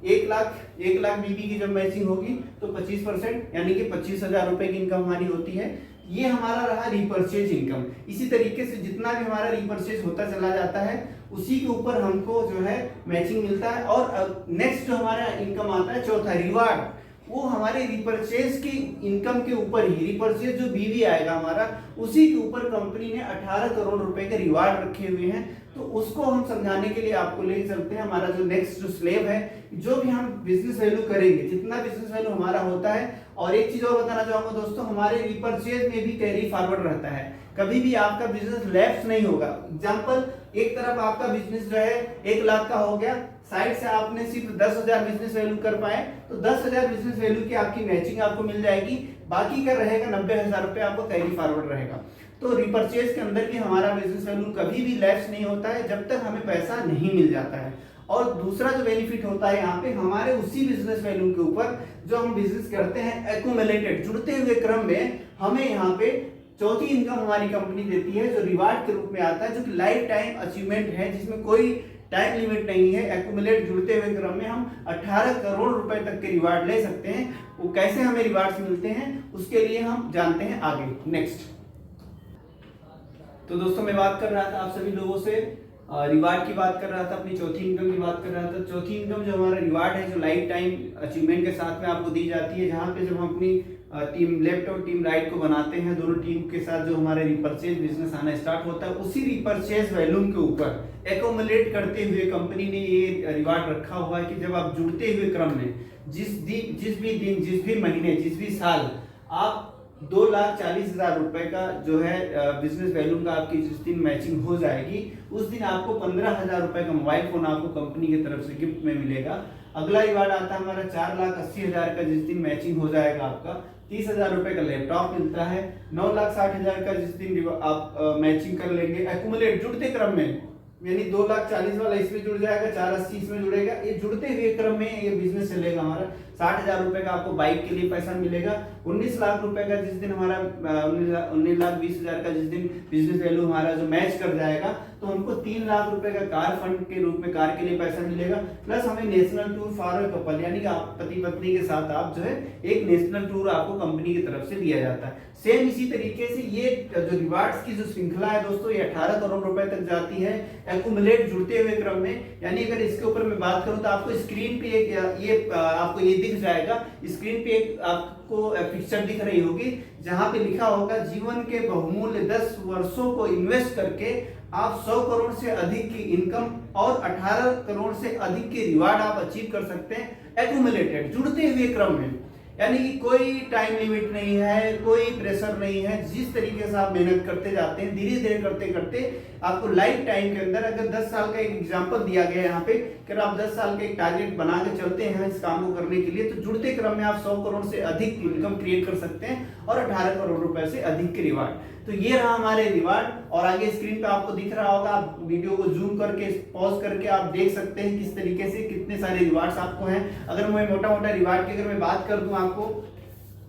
1 लाख बीबी की जब मैचिंग होगी तो 25% यानी कि 25,000 रुपए की इनकम हमारी होती है। ये हमारा रहा रिपर्चेज इनकम। इसी तरीके से जितना भी हमारा रिपर्चेज होता चला जाता है उसी के ऊपर हमको जो है मैचिंग मिलता है। और नेक्स्ट जो हमारा इनकम आता है चौथा रिवार्ड, वो हमारे रिपर्चेज की इनकम के ऊपर ही, रिपर्चेज जो बीवी आएगा हमारा उसी के ऊपर कंपनी ने 18 करोड़ रुपए के रिवार्ड रखे हुए हैं। तो उसको हम समझाने के लिए आपको ले चलते हैं। हमारा जो नेक्स्ट जो स्लेब है, जो भी हम बिजनेस वैल्यू करेंगे, जितना बिजनेस वैल्यू हमारा होता है। और एक चीज और बताना चाहूंगा दोस्तों, हमारे रिपर्चेज में भी कैरी फॉरवर्ड रहता है, कभी भी आपका बिजनेस लैप्स नहीं होगा। एग्जांपल, एक तरफ आपका बिजनेस जो है 1 लाख का हो गया, साइड से आपने सिर्फ 10,000 बिजनेस वैल्यू कर पाए तो 10,000 बिजनेस वैल्यू की आपकी मैचिंग आपको मिल जाएगी, बाकी का रहेगा 90,000 रुपए आपको कैरी फॉरवर्ड रहेगा। तो रिपर्चेज के अंदर भी हमारा बिजनेस वैल्यू कभी भी लैप्स नहीं होता है जब तक हमें पैसा नहीं मिल जाता है। और दूसरा जो बेनिफिट होता है यहाँ पे, हमारे उसी बिजनेस वैल्यू के ऊपर जो हम बिजनेस करते हैं एक्यूमुलेटेड, जुड़ते हुए क्रम में हमें यहाँ पे चौथी इनकम हमारी कंपनी देती है जो रिवार्ड के रूप में आता है, जो कि लाइफ टाइम अचीवमेंट है, जिसमें कोई टाइम लिमिट नहीं है। एक्यूमुलेट जुड़ते हुए क्रम में हम 18 करोड़ रुपए तक के रिवार्ड ले सकते हैं। वो कैसे हमें रिवार्ड्स मिलते हैं उसके लिए हम जानते हैं आगे। नेक्स्ट, तो दोस्तों मैं बात कर रहा था आप सभी लोगों से, रिवार्ड की बात कर रहा था, अपनी चौथी इनकम की बात कर रहा था। चौथी इनकम जो हमारा रिवार्ड है, जो लाइफ टाइम अचीवमेंट के साथ में आपको दी जाती है, जहाँ पे जब हम अपनी टीम लेफ्ट और टीम राइट को बनाते हैं, दोनों टीम के साथ जो हमारे रिपर्चेज बिजनेस आना स्टार्ट होता है, उसी रिपर्चेज वैल्यूम के ऊपर एक्यूमुलेट करते हुए कंपनी ने ये रिवार्ड रखा हुआ है कि जब आप जुड़ते हुए क्रम में जिस भी दिन, जिस भी महीने, जिस भी साल आप 2,40,000 रुपए का जो है बिजनेस वैल्यू का आपकी जिस दिन मैचिंग हो जाएगी, उस दिन आपको 15,000 रुपए का मोबाइल फोन आपको कंपनी की तरफ से गिफ्ट में मिलेगा। अगला रिवार्ड आता है हमारा 4,80,000 का, जिस दिन मैचिंग हो जाएगा आपका 30,000 रुपए का लैपटॉप मिलता है। 9,60,000 का जिस दिन आप मैचिंग कर लेंगे एक्यूमुलेट जुड़ते क्रम में, यानी 2,40,000 वाला इसमें जुड़ जाएगा, 4,80 इसमें जुड़ेगा, ये जुड़ते हुए क्रम में ये बिजनेस चलेगा हमारा। 60,000 रुपए का आपको बाइक के लिए पैसा मिलेगा। 19 लाख रुपए का जिस दिन हमारा 19,20,000 का जिस दिन बिजनेस वैल्यू हमारा जो मैच कर जाएगा, तो हमको 3 लाख रुपए का कार फंड के रूप में कार के लिए पैसा मिलेगा। प्लस हमें national tour for a couple, यानी कि आप पति पत्नी के साथ आप जो है एक नेशनल टूर आपको कंपनी की तरफ से दिया जाता है। सेम इसी तरीके से ये जो रिवार्ड्स की जो श्रृंखला है दोस्तों, ये 18 करोड़ रुपए तक जाती है एक्यूमुलेट जुड़ते हुए क्रम में। यानी अगर इसके ऊपर मैं बात करूं तो आपको स्क्रीन पे एक ये आपको ये दिख जाएगा, स्क्रीन पे एक आपको पिक्चर दिख रही होगी जहां पे लिखा होगा जीवन के बहुमूल्य 10 वर्षों को इन्वेस्ट करके आप 100 करोड़ से अधिक की इनकम और 18 करोड़ से अधिक के रिवार्ड आप अचीव कर सकते हैं एक्यूमुलेटेड जुड़ते हुए क्रम में। यानी कि कोई टाइम लिमिट नहीं है, कोई प्रेशर नहीं है, जिस तरीके से आप मेहनत करते जाते हैं धीरे धीरे करते करते आपको लाइफ टाइम के अंदर, अगर 10 साल का एक एग्जांपल दिया गया है यहाँ पे कि आप 10 साल के एक टारगेट बना के चलते हैं इस काम को करने के लिए, तो जुड़ते क्रम में आप 100 करोड़ से अधिक इनकम क्रिएट कर सकते हैं और 18 करोड़ रुपए से अधिक के रिवार्ड। तो ये रहा हमारे रिवार्ड और आगे स्क्रीन पे आपको दिख रहा होगा, आप वीडियो को जूम करके पॉज करके आप देख सकते हैं किस तरीके से कितने सारे रिवार्ड्स आपको हैं। अगर मैं मोटा मोटा रिवार्ड की अगर मैं बात कर दूं आपको,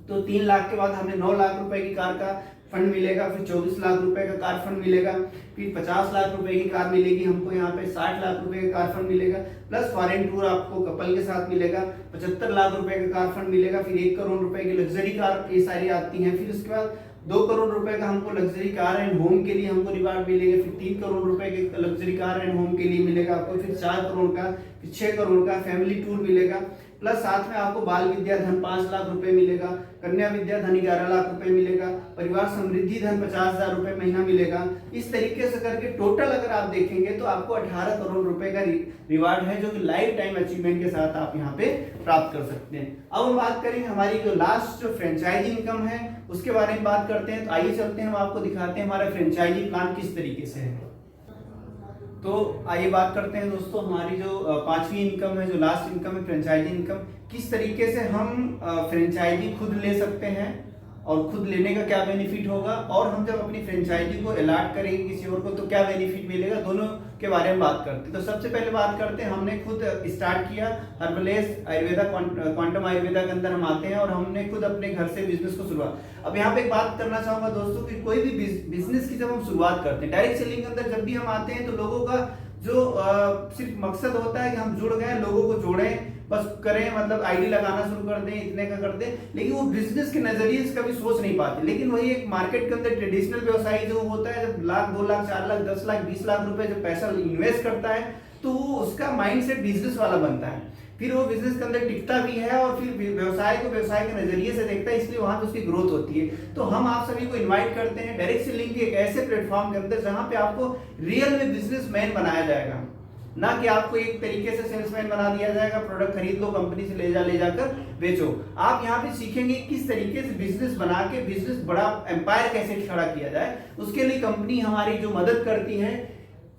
तो 3 लाख के बाद हमें 9 लाख रुपए की कार का फंड मिलेगा, फिर 24 लाख रुपए का कार फंड मिलेगा, फिर 50 लाख रुपए की कार मिलेगी हमको, यहाँ पे 60 लाख रुपए का कार फंड मिलेगा, प्लस फॉरेन टूर आपको कपल के साथ मिलेगा, 75 लाख रुपए का कार फंड मिलेगा, फिर 1 करोड़ रुपए की लग्जरी कार ये सारी आती हैं। फिर उसके बाद 2 करोड़ रुपए का हमको लग्जरी कार एंड होम के लिए हमको रिवार्ड मिलेगा, फिर 3 करोड़ रुपए के लग्जरी कार एंड होम के लिए मिलेगा आपको, फिर 4 करोड़ का, फिर 6 करोड़ का फैमिली टूर मिलेगा, प्लस साथ में आपको बाल विद्या धन 5 लाख रुपए मिलेगा, कन्या विद्या धन 11 लाख रुपए मिलेगा, परिवार समृद्धि धन 50,000 रुपए महीना मिलेगा। इस तरीके से करके टोटल अगर आप देखेंगे तो आपको 18 करोड़ रुपए का रिवार्ड है, जो कि लाइफ टाइम अचीवमेंट के साथ आप यहाँ पे प्राप्त कर सकते हैं। अब हम बात करेंगे हमारी जो लास्ट जो फ्रेंचाइजी इनकम है उसके बारे में बात करते हैं। तो आइए चलते हैं, हम आपको दिखाते हैं हमारा फ्रेंचाइजी प्लान किस तरीके से है। तो आइए बात करते हैं दोस्तों, हमारी जो पांचवी इनकम है, जो लास्ट इनकम है फ्रेंचाइजी इनकम, किस तरीके से हम फ्रेंचाइजी खुद ले सकते हैं और खुद लेने का क्या बेनिफिट होगा, और हम जब अपनी फ्रेंचाइजी को अलॉट करेंगे किसी और को तो क्या बेनिफिट मिलेगा, दोनों के बारे में बात करते हैं। तो सबसे पहले बात करते हैं, हमने खुद स्टार्ट किया हर्बलेस आयुर्वेदा, क्वांटम आयुर्वेदा के अंदर हम आते हैं और हमने खुद अपने घर से बिजनेस को शुरुआत। अब यहाँ पे एक बात करना चाहूंगा दोस्तों कि कोई भी बिजनेस की जब हम शुरुआत करते हैं, डायरेक्ट सेलिंग के अंदर जब भी हम आते हैं तो लोगों का जो सिर्फ मकसद होता है कि हम जुड़ गए, लोगों को जोड़ें, बस करें, मतलब आईडी लगाना शुरू कर दें, इतने का कर दें, लेकिन वो बिजनेस के नजरिए से कभी सोच नहीं पाते। लेकिन वही एक मार्केट के अंदर ट्रेडिशनल व्यवसायी जो होता है, जब लाख, 2 लाख, 4 लाख, 10 लाख, 20 लाख रुपए जब पैसा इन्वेस्ट करता है तो वो उसका माइंडसेट बिजनेस वाला बनता है, फिर वो बिजनेस के अंदर टिकता भी है और फिर व्यवसाय को व्यवसाय के नजरिए से देखता है, इसलिए वहां पे उसकी ग्रोथ होती है। तो हम आप सभी को इनवाइट करते हैं डायरेक्ट सेलिंग के एक ऐसे प्लेटफॉर्म के अंदर जहां पे आपको रियल में बिजनेसमैन बनाया जाएगा, ना कि आपको एक तरीके से सेल्समैन बना दिया जाएगा, प्रोडक्ट खरीद लो, कंपनी से ले जाकर बेचो। आप यहाँ पे सीखेंगे किस तरीके से बिजनेस बना के बिजनेस बड़ा एम्पायर कैसे खड़ा किया जाए। उसके लिए कंपनी हमारी जो मदद करती है,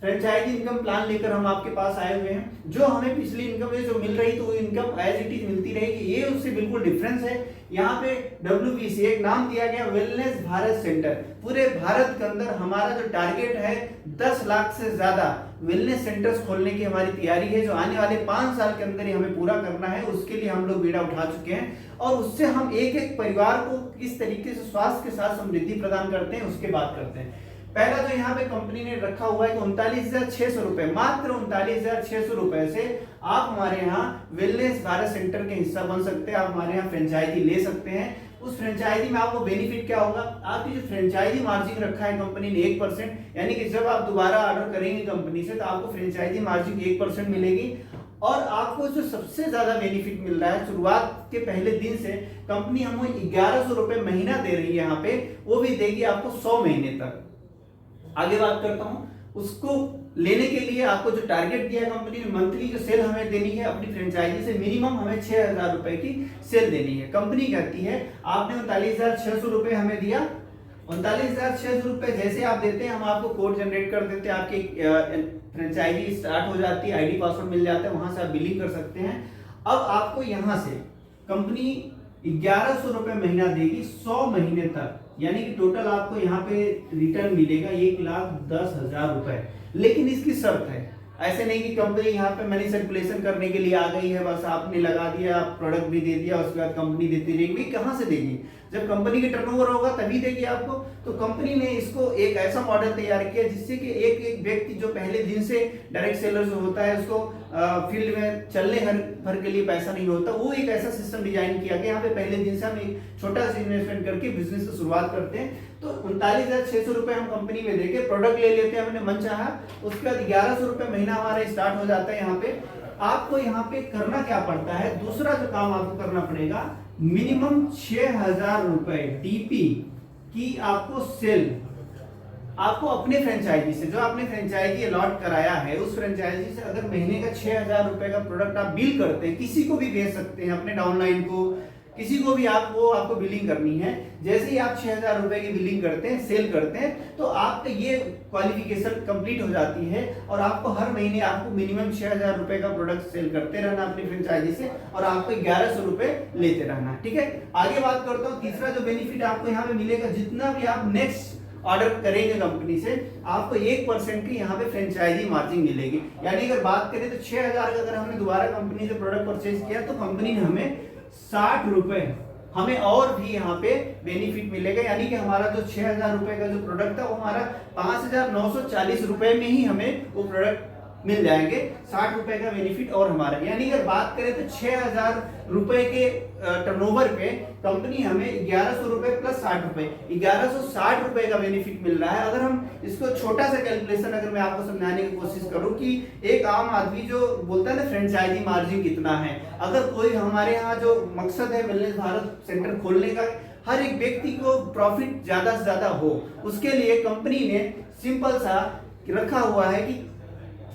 फ्रेंचाइजी इनकम प्लान लेकर हम आपके पास आए हुए हैं। जो हमें पिछली इनकम जो मिल रही तो वो इनकम एज इट इज मिलती रहेगी, ये उससे बिल्कुल डिफरेंस है। यहाँ पे WBC एक नाम दिया गया, वेलनेस भारत सेंटर। पूरे भारत के अंदर हमारा जो टारगेट है 10 लाख से ज्यादा वेलनेस सेंटर्स खोलने की हमारी तैयारी है, जो आने वाले 5 साल के अंदर ही हमें पूरा करना है। उसके लिए हम लोग बीड़ा उठा चुके हैं और उससे हम एक एक परिवार को किस तरीके से स्वास्थ्य के साथ समृद्धि प्रदान करते हैं उसके बात करते हैं। पहला जो यहाँ पे कंपनी ने रखा हुआ है कि 39,600 रुपए, मात्र 39,600 रुपए से आप हमारे यहाँ वेलनेस भारत सेंटर के हिस्सा बन सकते हैं, आप हमारे यहाँ फ्रेंचाइजी ले सकते हैं। उस फ्रेंचाइजी में आपको बेनिफिट क्या होगा, आपकी जो फ्रेंचाइजी मार्जिन रखा है कंपनी ने 1%, यानी कि जब आप दोबारा ऑर्डर करेंगे कंपनी से तो आपको फ्रेंचाइजी मार्जिन 1% मिलेगी। और आपको जो सबसे ज्यादा बेनिफिट मिल रहा है, शुरुआत के पहले दिन से कंपनी हमें 1100 रुपए महीना दे रही है यहाँ पे, वो भी देगी आपको 100 महीने तक। आगे बात करता हूं, उसको लेने के लिए आपको जो टारगेट दिया है कंपनी ने, मंथली जो सेल हमें देनी है अपनी फ्रेंचाइजी से, मिनिमम हमें 6,000 रुपए की सेल देनी है। कंपनी कहती है आपने 39,600 रुपए हमें दिया, 39,600 रुपए जैसे आप देते हैं हम आपको कोड जनरेट कर देते हैं, आपकी फ्रेंचाइजी स्टार्ट हो जाती है, आईडी पासवर्ड मिल जाता है, वहां से आप बिलिंग कर सकते हैं। अब आपको यहां से कंपनी 1100 रुपए महीना देगी 100 महीने तक, यानी कि टोटल आपको यहाँ पे रिटर्न मिलेगा 1,10,000 रुपए। लेकिन इसकी शर्त है, ऐसे नहीं कि कंपनी यहाँ पे मनी सर्कुलेशन करने के लिए आ गई है, बस आपने लगा दिया, प्रोडक्ट भी दे दिया, उसके बाद कंपनी देती रहेगी। कहां से देगी, जब कंपनी के टर्नओवर होगा तभी देगी आपको। तो कंपनी ने इसको एक ऐसा मॉडल तैयार किया जिससे कि एक एक व्यक्ति जो पहले दिन से डायरेक्ट सेलर जो होता है उसको फील्ड में चलने भर के लिए पैसा नहीं होता, वो एक ऐसा सिस्टम डिजाइन किया गया। यहाँ पे पहले दिन से हम एक छोटा सा इन्वेस्टमेंट करके बिजनेस की शुरुआत करते हैं। तो 39,600 रुपए हम कंपनी में देके प्रोडक्ट ले लेते हैं अपने मन चाहा, उसके बाद 1100 रुपए महीना हमारा स्टार्ट हो जाता है। यहाँ पे आपको यहाँ पे करना क्या पड़ता है, दूसरा जो काम आपको करना पड़ेगा, मिनिमम 6,000 रुपए डीपी की आपको सेल आपको अपने फ्रेंचाइजी से, जो आपने फ्रेंचाइजी अलॉट कराया है उस फ्रेंचाइजी से अगर महीने का 6,000 रुपए का प्रोडक्ट आप बिल करते हैं, किसी को भी भेज सकते हैं, अपने डाउनलाइन को, किसी को भी आप, वो आपको बिलिंग करनी है। जैसे ही आप 6,000 रुपए की बिलिंग करते हैं, सेल करते हैं, तो आपका ये क्वालिफिकेशन कंप्लीट हो जाती है और आपको हर महीने आपको मिनिमम 6,000 रुपए का प्रोडक्ट सेल करते रहना अपनी फ्रेंचाइजी से और आपको 1100 रुपए लेते रहना। ठीक है, आगे बात करता हूँ। तीसरा जो बेनिफिट आपको यहाँ पे मिलेगा, जितना भी आप नेक्स्ट ऑर्डर करेंगे कंपनी से, आपको 1% की यहाँ पे फ्रेंचाइजी मार्जिन मिलेगी। यानी अगर बात करें तो 6,000 का अगर हमने दोबारा कंपनी से प्रोडक्ट परचेज किया तो कंपनी ने हमें 60 रुपए हमें और भी यहाँ पे बेनिफिट मिलेगा। यानी कि हमारा जो 6,000 रुपए का जो प्रोडक्ट था वो हमारा 5,940 रुपए में ही हमें वो प्रोडक्ट मिल जाएंगे, 60 रुपए का बेनिफिट और हमारा। यानी अगर बात करें तो 6,000 रुपए के टर्नओवर पे कंपनी हमें 1100 रुपए प्लस 60 रुपए, 1160 रुपए का बेनिफिट मिल रहा है। अगर हम इसको छोटा सा कैलकुलेशन अगर मैं आपको समझाने की कोशिश करूं कि एक आम आदमी जो बोलता है ना फ्रेंचाइजी मार्जिन कितना है, अगर कोई हमारे यहाँ जो मकसद है वेलनेस भारत सेंटर खोलने का, हर एक व्यक्ति को प्रॉफिट ज्यादा से ज्यादा हो, उसके लिए कंपनी ने सिंपल सा रखा हुआ है कि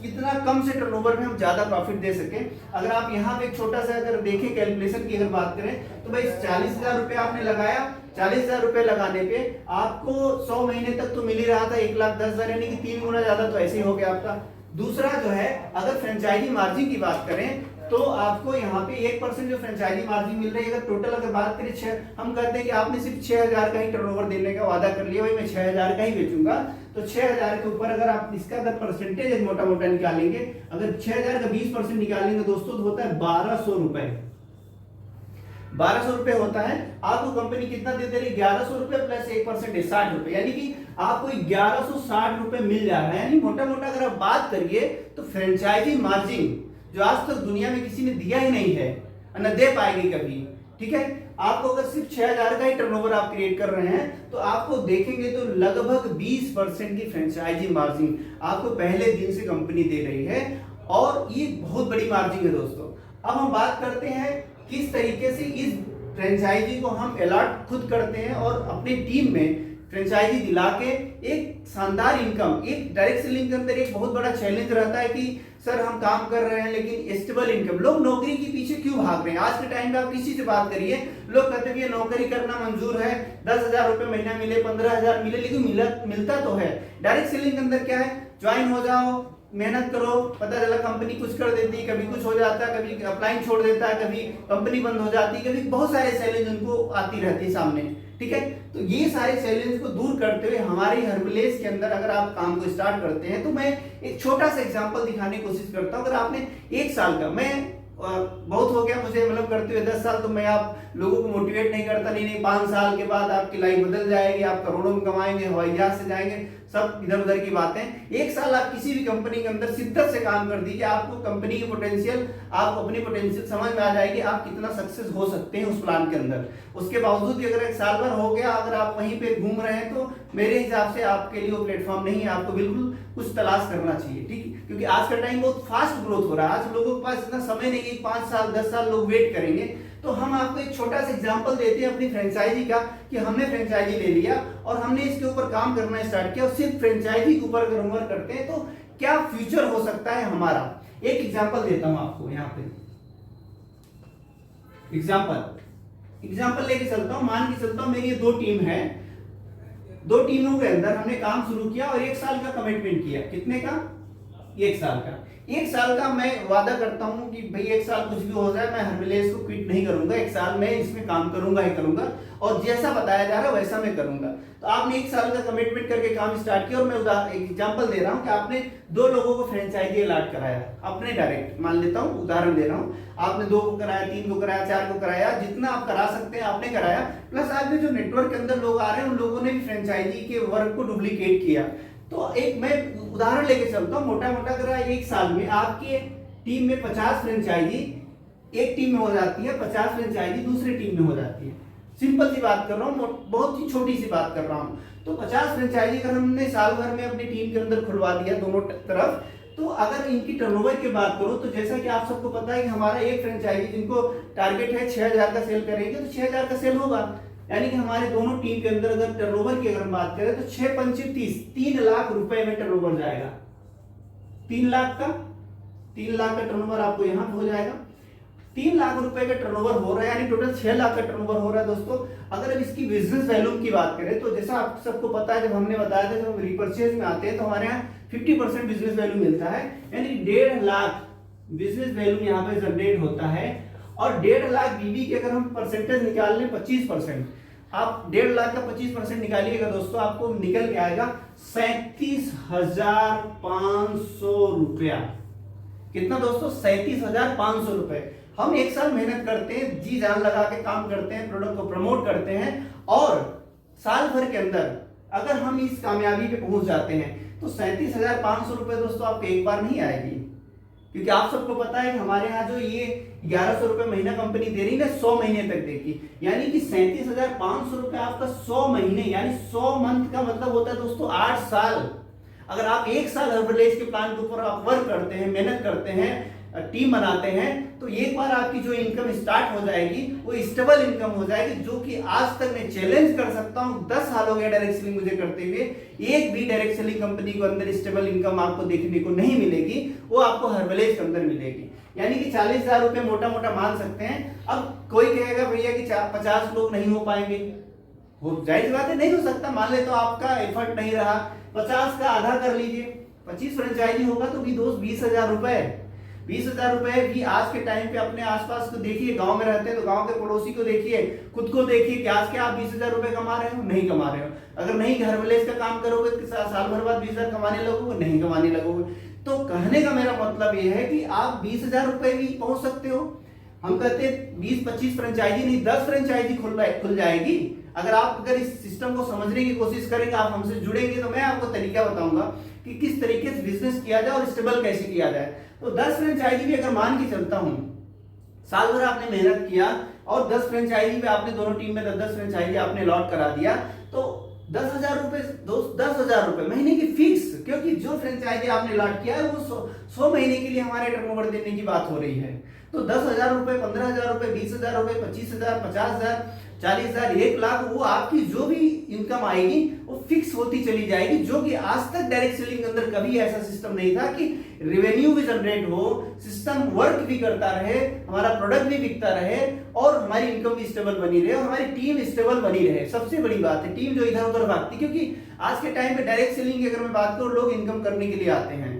कितना कम से टर्नओवर में हम ज्यादा प्रॉफिट दे सके। अगर आप यहाँ पे एक छोटा सा अगर देखें कैलकुलेशन की अगर बात करें तो भाई 40,000 रुपए आपने लगाया, 40,000 रुपए लगाने पे आपको 100 महीने तक तो मिल ही रहा था 1,10,000, यानी कि 3 गुना ज्यादा तो ऐसे ही हो गया आपका। दूसरा जो है अगर फ्रेंचाइजी मार्जिन की बात करें तो आपको यहाँ पे 1% जो फ्रेंचाइजी मार्जिन मिल रही है। अगर टोटल अगर बात करें हम कहते हैं कि आपने सिर्फ 6,000 का ही टर्नओवर देने का वादा कर लिया, भाई मैं 6,000 का ही बेचूंगा, तो 6,000 के ऊपर अगर आप इसका अगर परसेंटेज मोटा मोटा निकालेंगे, अगर 6,000 का 20% निकालेंगे दोस्तों तो होता है 1,200 रुपए। 1,200 रुपए होता है। आपको कंपनी कितना दे रही है? 1,100 रुपए प्लस 1% 60 रुपए, यानी कि आपको 1,160 रुपए मिल जा रहा है। यानी मोटा मोटा अगर आप बात करिए तो फ्रेंचाइजी मार्जिन जो आज तक दुनिया में किसी ने दिया ही नहीं है, न दे पाएगी कभी। ठीक है, आपको अगर सिर्फ 6,000 का ही टर्नओवर आप क्रिएट कर रहे हैं तो आपको देखेंगे तो लगभग 20% की फ्रेंचाइजी मार्जिन आपको पहले दिन से कंपनी दे रही है, और ये बहुत बड़ी मार्जिन है दोस्तों। अब हम बात करते हैं किस तरीके से इस फ्रेंचाइजी को हम अलॉट खुद करते हैं और अपनी टीम में फ्रेंचाइजी दिला के एक शानदार इनकम। एक डायरेक्ट सेलिंग के अंदर एक बहुत बड़ा चैलेंज रहता है कि सर हम काम कर रहे हैं लेकिन स्टेबल इनकम, लोग नौकरी के पीछे क्यों भाग रहे हैं? आज के टाइम में आप किसी से बात करिए, लोग कहते हैं कि नौकरी करना मंजूर है, 10,000 रुपए महीना मिले, 15,000 मिले, लेकिन मिलता तो है। डायरेक्ट सेलिंग के अंदर क्या है? ज्वाइन हो जाओ, मेहनत करो, पता चला कंपनी कुछ कर देती है, कभी कुछ हो जाता है, कभी अप्लाइंग छोड़ देता है, कभी कंपनी बंद हो जाती है, कभी बहुत सारे चैलेंज उनको आती रहती है सामने। ठीक है, तो ये सारे चैलेंज को दूर करते हुए हमारी हर्बलेज के अंदर अगर आप काम को स्टार्ट करते हैं तो मैं एक छोटा सा एग्जांपल दिखाने की कोशिश करता हूं। अगर आपने 1 साल का, मैं बहुत हो गया मुझे मतलब करते हुए 10 साल, तो मैं आप लोगों को मोटिवेट नहीं करता, नहीं 5 साल के बाद आपकी लाइफ बदल जाएगी, आप करोड़ों में कमाएंगे, हवाई जहाज से जाएंगे, सब इधर उधर की बातें। 1 साल आप किसी भी कंपनी के अंदर शिद्दत से काम कर दीजिए, आपको कंपनी की पोटेंशियल, आपको अपनी पोटेंशियल समझ में आ जाएगी, आप कितना सक्सेस हो सकते हैं उस प्लान के अंदर। उसके बावजूद भी अगर 1 साल भर हो गया, अगर आप वहीं पे घूम रहे हैं तो मेरे हिसाब से आपके लिए वो प्लेटफॉर्म नहीं है, आपको बिल्कुल कुछ तलाश करना चाहिए। ठीक, क्योंकि आज का टाइम बहुत फास्ट ग्रोथ हो रहा है, आज लोगों के पास इतना समय नहीं है 5 साल 10 साल लोग वेट करेंगे। तो हम आपको एक छोटा सा एग्जांपल देते हैं अपनी फ्रेंचाइजी का, कि हमने फ्रेंचाइजी ले लिया और हमने इसके ऊपर काम करना स्टार्ट किया, और सिर्फ फ्रेंचाइजी के ऊपर अगर हम वर्क करते हैं तो क्या फ्यूचर हो सकता है हमारा। एक एग्जांपल देता हूं आपको, यहाँ पे एग्जांपल लेके चलता हूं। मान के चलता हूं मेरी ये 2 टीम है, 2 टीमों के अंदर हमने काम शुरू किया और 1 साल का कमिटमेंट किया। कितने का? 1 साल का। 1 साल का मैं वादा करता हूं कि भाई 1 साल कुछ भी हो जाए मैं हर्बलेज को क्विट नहीं करूंगा, 1 साल मैं इसमें काम करूंगा ही करूंगा, और जैसा बताया जा रहा है वैसा मैं करूंगा। तो आपने 1 साल का कमिटमेंट करके काम स्टार्ट किया, और मैं एग्जांपल दे रहा हूं कि आपने 2 लोगों को फ्रेंचाइजी अलॉट कराया, अपने डायरेक्ट मान लेता हूं, उदाहरण दे रहा हूं, आपने 2 को कराया, 3 को कराया, 4 को कराया, जितना आप करा सकते हैं आपने कराया। प्लस आपके जो नेटवर्क के अंदर लोग आ रहे हैं उन लोगों ने भी फ्रेंचाइजी के वर्क को डुप्लीकेट किया। तो एक मैं उदाहरण लेके चलता हूं, मोटा मोटा अगर 1 साल में आपके टीम में 50 फ्रेंचाइजी एक टीम में हो जाती है, 50 फ्रेंचाइजी दूसरी टीम में हो जाती है। सिंपल सी बात कर रहा हूँ, बहुत ही छोटी सी बात कर रहा हूँ। तो 50 फ्रेंचाइजी अगर हमने साल भर में अपनी टीम के अंदर खुलवा दिया दोनों तरफ, तो अगर इनकी टर्नओवर की बात करो तो जैसा कि आप सबको पता है कि हमारा एक फ्रेंचाइजी जिनको टारगेट है 6,000 का सेल करेंगे तो 6,000 का सेल होगा। यानी कि हमारे दोनों टीम के अंदर अगर टर्नओवर की अगर बात करें तो 6 पंचे 30, 3 लाख रुपए में टर्नओवर जाएगा। 3 लाख का टर्नओवर आपको यहाँ पे हो जाएगा। 3 लाख रुपए का टर्नओवर हो रहा है, यानी टोटल 6 लाख का टर्नओवर हो रहा है दोस्तों। अगर अब इसकी बिजनेस वैल्यू की बात करें तो जैसा आप सबको पता है, जब हमने बताया था जब हम रिपर्चेज में आते हैं तो हमारे यहाँ 50% बिजनेस वैल्यू मिलता है, यानी 1.5 लाख बिजनेस वैल्यू यहाँ पे जनरेट होता है। और 1.5 लाख बीबी के अगर हम परसेंटेज निकाल लें 25%, आप 1.5 लाख का 25% निकालिएगा दोस्तों, आपको निकल के आएगा 37,500 रुपया। कितना दोस्तों? 37,500 रुपए। हम 1 साल मेहनत करते हैं, जी जान लगा के काम करते हैं, प्रोडक्ट को प्रमोट करते हैं, और साल भर के अंदर अगर हम इस कामयाबी पे पहुंच जाते हैं तो 37,500 रुपए दोस्तों आपको एक बार नहीं आएगी, क्योंकि आप सबको पता है कि हमारे यहाँ जो ये 1100 रुपए महीना कंपनी दे रही है 100 महीने तक देगी, यानी कि 37,500 रुपए आपका 100 महीने यानी 100 मंथ का मतलब होता है दोस्तों 8 साल। अगर आप 1 साल हर्बलेज के प्लान के ऊपर आप वर्क करते हैं, मेहनत करते हैं, टीम बनाते हैं, तो एक बार आपकी जो इनकम स्टार्ट हो जाएगी वो स्टेबल इनकम हो जाएगी, जो कि आज तक मैं चैलेंज कर सकता हूं 10 साल हो गए डायरेक्ट सेलिंग मुझे करते हुए, एक भी डायरेक्ट सेलिंग कंपनी को अंदर स्टेबल इनकम आपको देखने को नहीं मिलेगी, वो आपको हर्बलेज के अंदर मिलेगी। यानी कि 40,000 रुपए मोटा मोटा मान सकते हैं। अब कोई कहेगा भैया कि 50 लोग नहीं हो पाएंगे, वो जायज बात है, नहीं हो सकता। मान ले तो आपका एफर्ट नहीं रहा, 50 का आधा कर लीजिए, 25 फ्रेंचाइजी होगा तो भी दोस्त 20,000 रुपए, 20,000 रुपए भी आज के टाइम पे अपने आसपास को देखिए, गांव में रहते हैं तो गांव के पड़ोसी को देखिए, खुद को देखिए कि आज के आप 20,000 रुपए कमा रहे हो, नहीं कमा रहे हो। अगर नहीं हर्बलेज का काम करोगे तो साल भर बाद 20,000 कमाने लगोगे, नहीं कमाने लगोगे। तो कहने का मेरा मतलब यह है कि आप 20,000 रुपए भी पहुंच सकते हो। हम कहते हैं 20-25 फ्रेंचाइजी नहीं, 10 फ्रेंचाइजी खुल जाएगी। अगर इस सिस्टम को समझने की कोशिश करेंगे, आप हमसे जुड़ेंगे, तो मैं आपको तरीका बताऊंगा कि किस तरीके से बिजनेस किया जाए और स्टेबल कैसे किया जाए। तो 10 फ्रेंचाइजी भी अगर मान के चलता हूं, साल भर आपने मेहनत किया और 10 फ्रेंचाइजी में आपने दोनों टीम में 10 फ्रेंचाइजी आपने लॉट करा दिया, तो 10,000 रुपए, 10,000 रुपए महीने की फिक्स, क्योंकि जो फ्रेंचाइजी आपने लॉट किया है वो 100 महीने के लिए हमारे टर्नओवर देने की बात हो रही है। तो 10,000 रुपए, 15,000 रुपए, 20,000 रुपए, 25,000, 50,000, 40,000, 1,00,000, वो आपकी जो भी इनकम आएगी वो फिक्स होती चली जाएगी, जो कि आज तक डायरेक्ट सेलिंग के अंदर कभी ऐसा सिस्टम नहीं था कि रेवेन्यू भी जनरेट हो, सिस्टम वर्क भी करता रहे, हमारा प्रोडक्ट भी बिकता रहे और हमारी इनकम भी स्टेबल बनी रहे और हमारी टीम स्टेबल बनी रहे। सबसे बड़ी बात है टीम जो इधर उधर भागती, क्योंकि आज के टाइम पे डायरेक्ट सेलिंग की अगर मैं बात करूं, लोग इनकम करने के लिए आते हैं,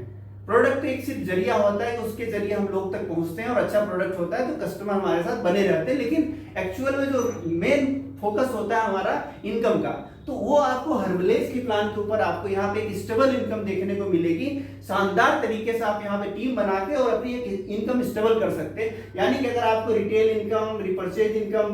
प्रोडक्ट एक सिर्फ जरिया होता है कि उसके जरिए हम लोग तक पहुंचते हैं और अच्छा प्रोडक्ट होता है तो कस्टमर हमारे साथ बने रहते हैं, लेकिन एक्चुअल में जो मेन फोकस होता है हमारा इनकम का, तो वो आपको हर्बलेज के प्लान के ऊपर आपको यहाँ पे एक स्टेबल इनकम देखने को मिलेगी। शानदार तरीके से आप यहाँ पे टीम बना के और अपनी एक इनकम स्टेबल कर सकते हैं। यानी कि अगर आपको retail income, repurchase income,